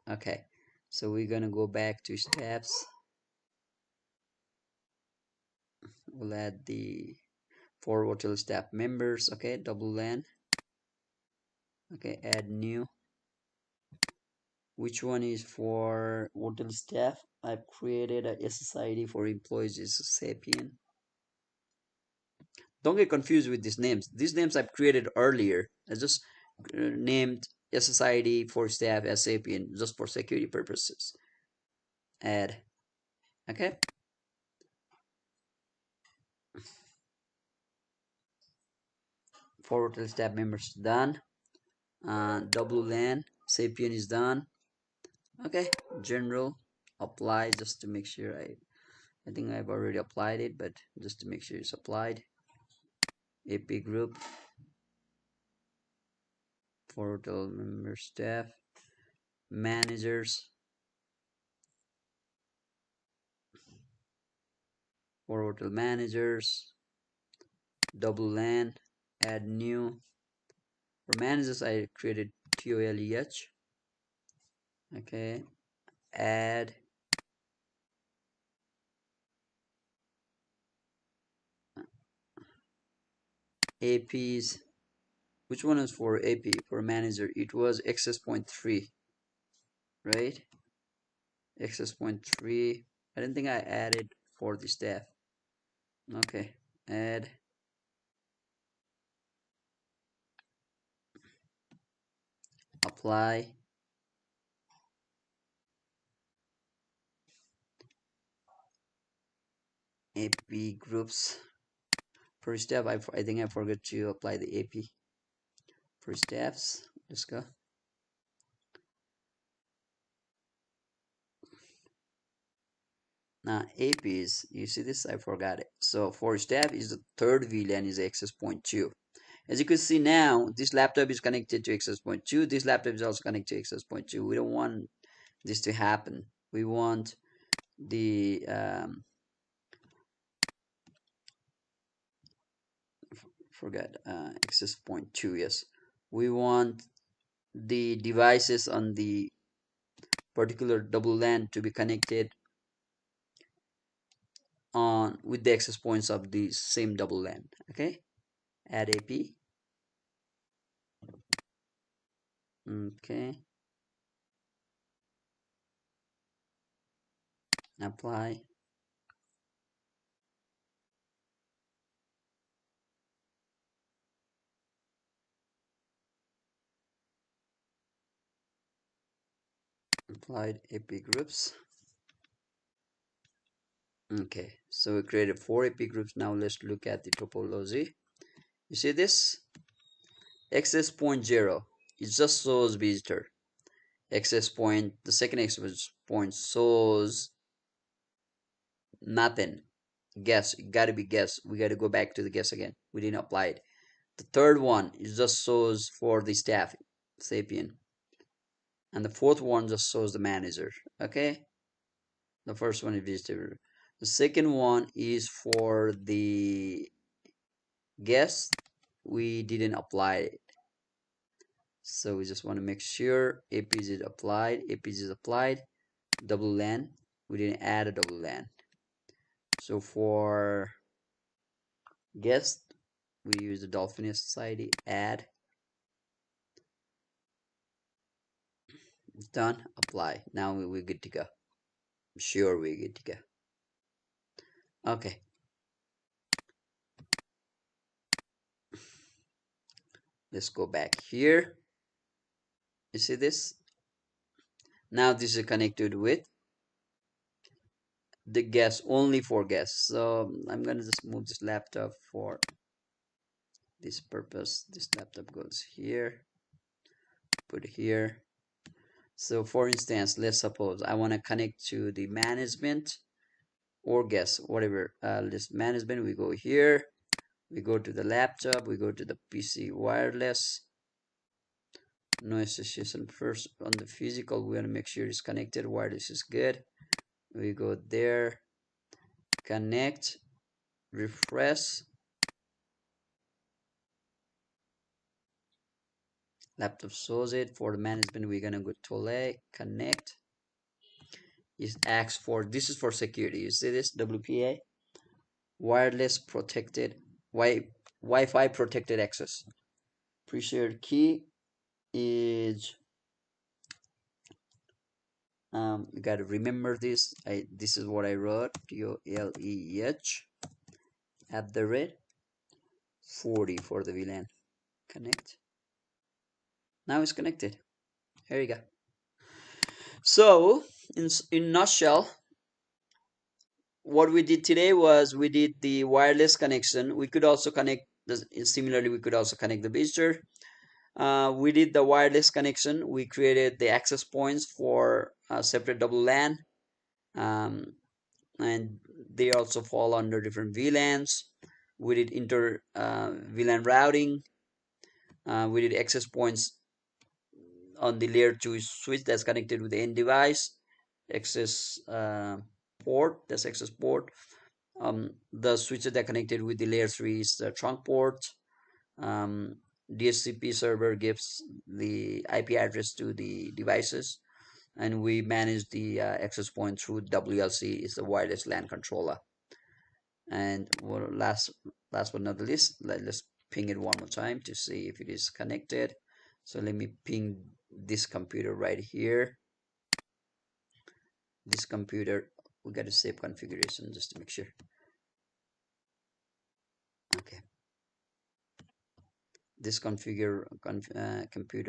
Okay, so we're gonna go back to steps. We'll add the for hotel staff members. Okay, double LAN. Okay, add new. Which one is for hotel staff? I've created a SSID for employees is Sapien. Don't get confused with these names. These names I've created earlier. I just named SSID for staff as Sapien just for security purposes. Add. Okay. For hotel staff members done. WLAN Sapien is done. Okay. General apply just to make sure I think I've already applied it, but just to make sure it's applied. AP group for hotel member staff managers for hotel managers double LAN add new. For managers I created TOLEH. Okay, add APs. Which one is for AP for manager? It was access point 3, right? Access point 3. I didn't think I added for the staff. Okay, add apply AP groups. For staff, I think I forgot to apply the AP for staffs. Let's go. Now APs, you see this? I forgot it. So for staff is the third VLAN is access point 2. As you can see now, this laptop is connected to access point 2. This laptop is also connected to access point 2. We don't want this to happen. We want the forget access point 2. Yes, we want the devices on the particular double LAN to be connected on with the access points of the same double LAN. Okay, add AP. Okay, apply. Applied AP groups. Okay, so we created 4 AP groups. Now let's look at the topology. You see this? Access point 0, it just shows visitor. Access point, the second access point shows nothing. Guess, it gotta be guess. We gotta go back to the guess again. We didn't apply it. The third one is just shows for the staff, Sapien. And the fourth one just shows the manager. Okay? The first one is visitor. The second one is for the guest. We didn't apply it. So we just want to make sure APs is applied. APs is applied. Double LAN. We didn't add a double LAN. So for guest, we use the Dolphin Society add. Done. Apply. Now we're good to go. I'm sure we're good to go. Okay. Let's go back here. You see this? Now this is connected with the guest, only for guests. So I'm gonna just move this laptop for this purpose. This laptop goes here, put it here. So for instance, let's suppose I want to connect to the management or guest, whatever. This management, we go here, we go to the laptop, we go to the PC wireless, no association. First on the physical, we want to make sure it's connected, wireless is good. We go there, connect, refresh. Laptop shows it. For the management, we're gonna go to connect. It asks for, this is for security. You see this WPA, wireless protected Wi-Fi protected access. Pre-shared key is you got to remember this. This is what I wrote. DOLEH at the rate 40 for the VLAN. Connect. Now it's connected. Here you go. So in nutshell, what we did today was we did the wireless connection. We could also connect similarly, we could also connect the visitor. We did the wireless connection. We created the access points for separate WLAN, and they also fall under different VLANs. We did inter VLAN routing. We did access points on the layer 2 switch that's connected with the end device. Access port, that's access port. The switches that connected with the layer 3 is the trunk port. DHCP server gives the IP address to the devices, and we manage the access point through WLC, is the wireless LAN controller. And last but not least, let's ping it one more time to see if it is connected. So let me ping this computer right here. This computer, we got to save configuration just to make sure. Okay, this computer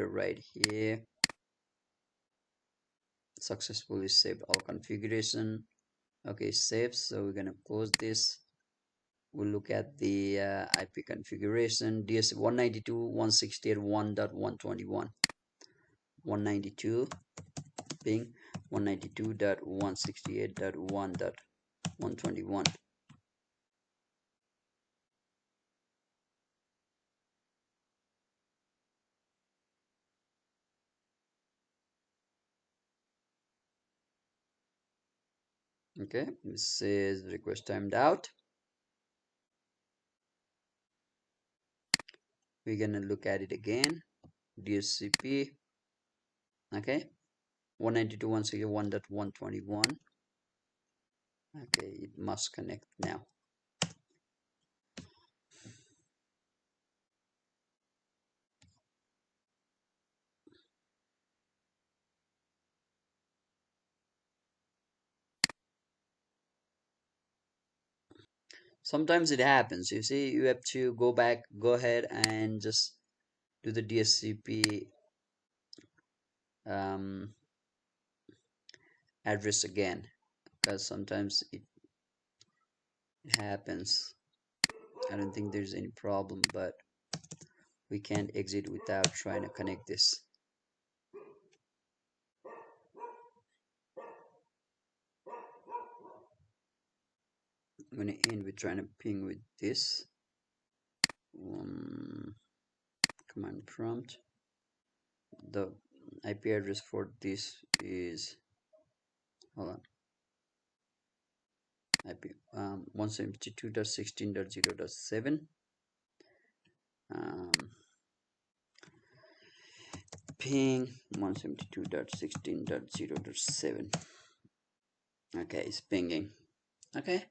right here successfully saved all configuration. Okay, save. So we're gonna close this. We'll look at the IP configuration. DS 192.168.1.121. 192 ping 192.168.1.121. Okay, this says request timed out. We're gonna look at it again. DSCP. Okay, 192.168.1.121. Okay, it must connect now. Sometimes it happens. You see, you have to go ahead and just do the DSCP address again, because sometimes it happens. I don't think there's any problem, but we can't exit without trying to connect this. I'm gonna end with trying to ping with this command prompt. The IP address for this is, hold on, IP 172.16.0.7. Ping 172.16.0.7. Okay, it's pinging. Okay,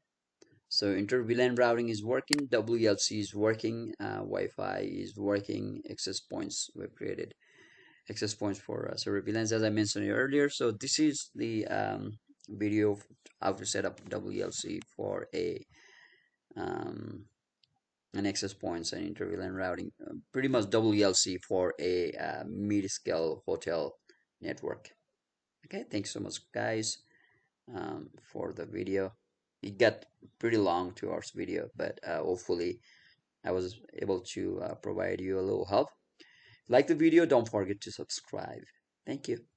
so inter VLAN routing is working, WLC is working, Wi-Fi is working, access points were created. access points for server VLANs, as I mentioned earlier. So this is the video of how to set up WLC for um, an access points and inter VLAN routing. Pretty much WLC for a mid-scale hotel network. Okay, thanks so much, guys, for the video. It got pretty long, 2 hours video, but hopefully I was able to provide you a little help. Like the video, don't forget to subscribe. Thank you.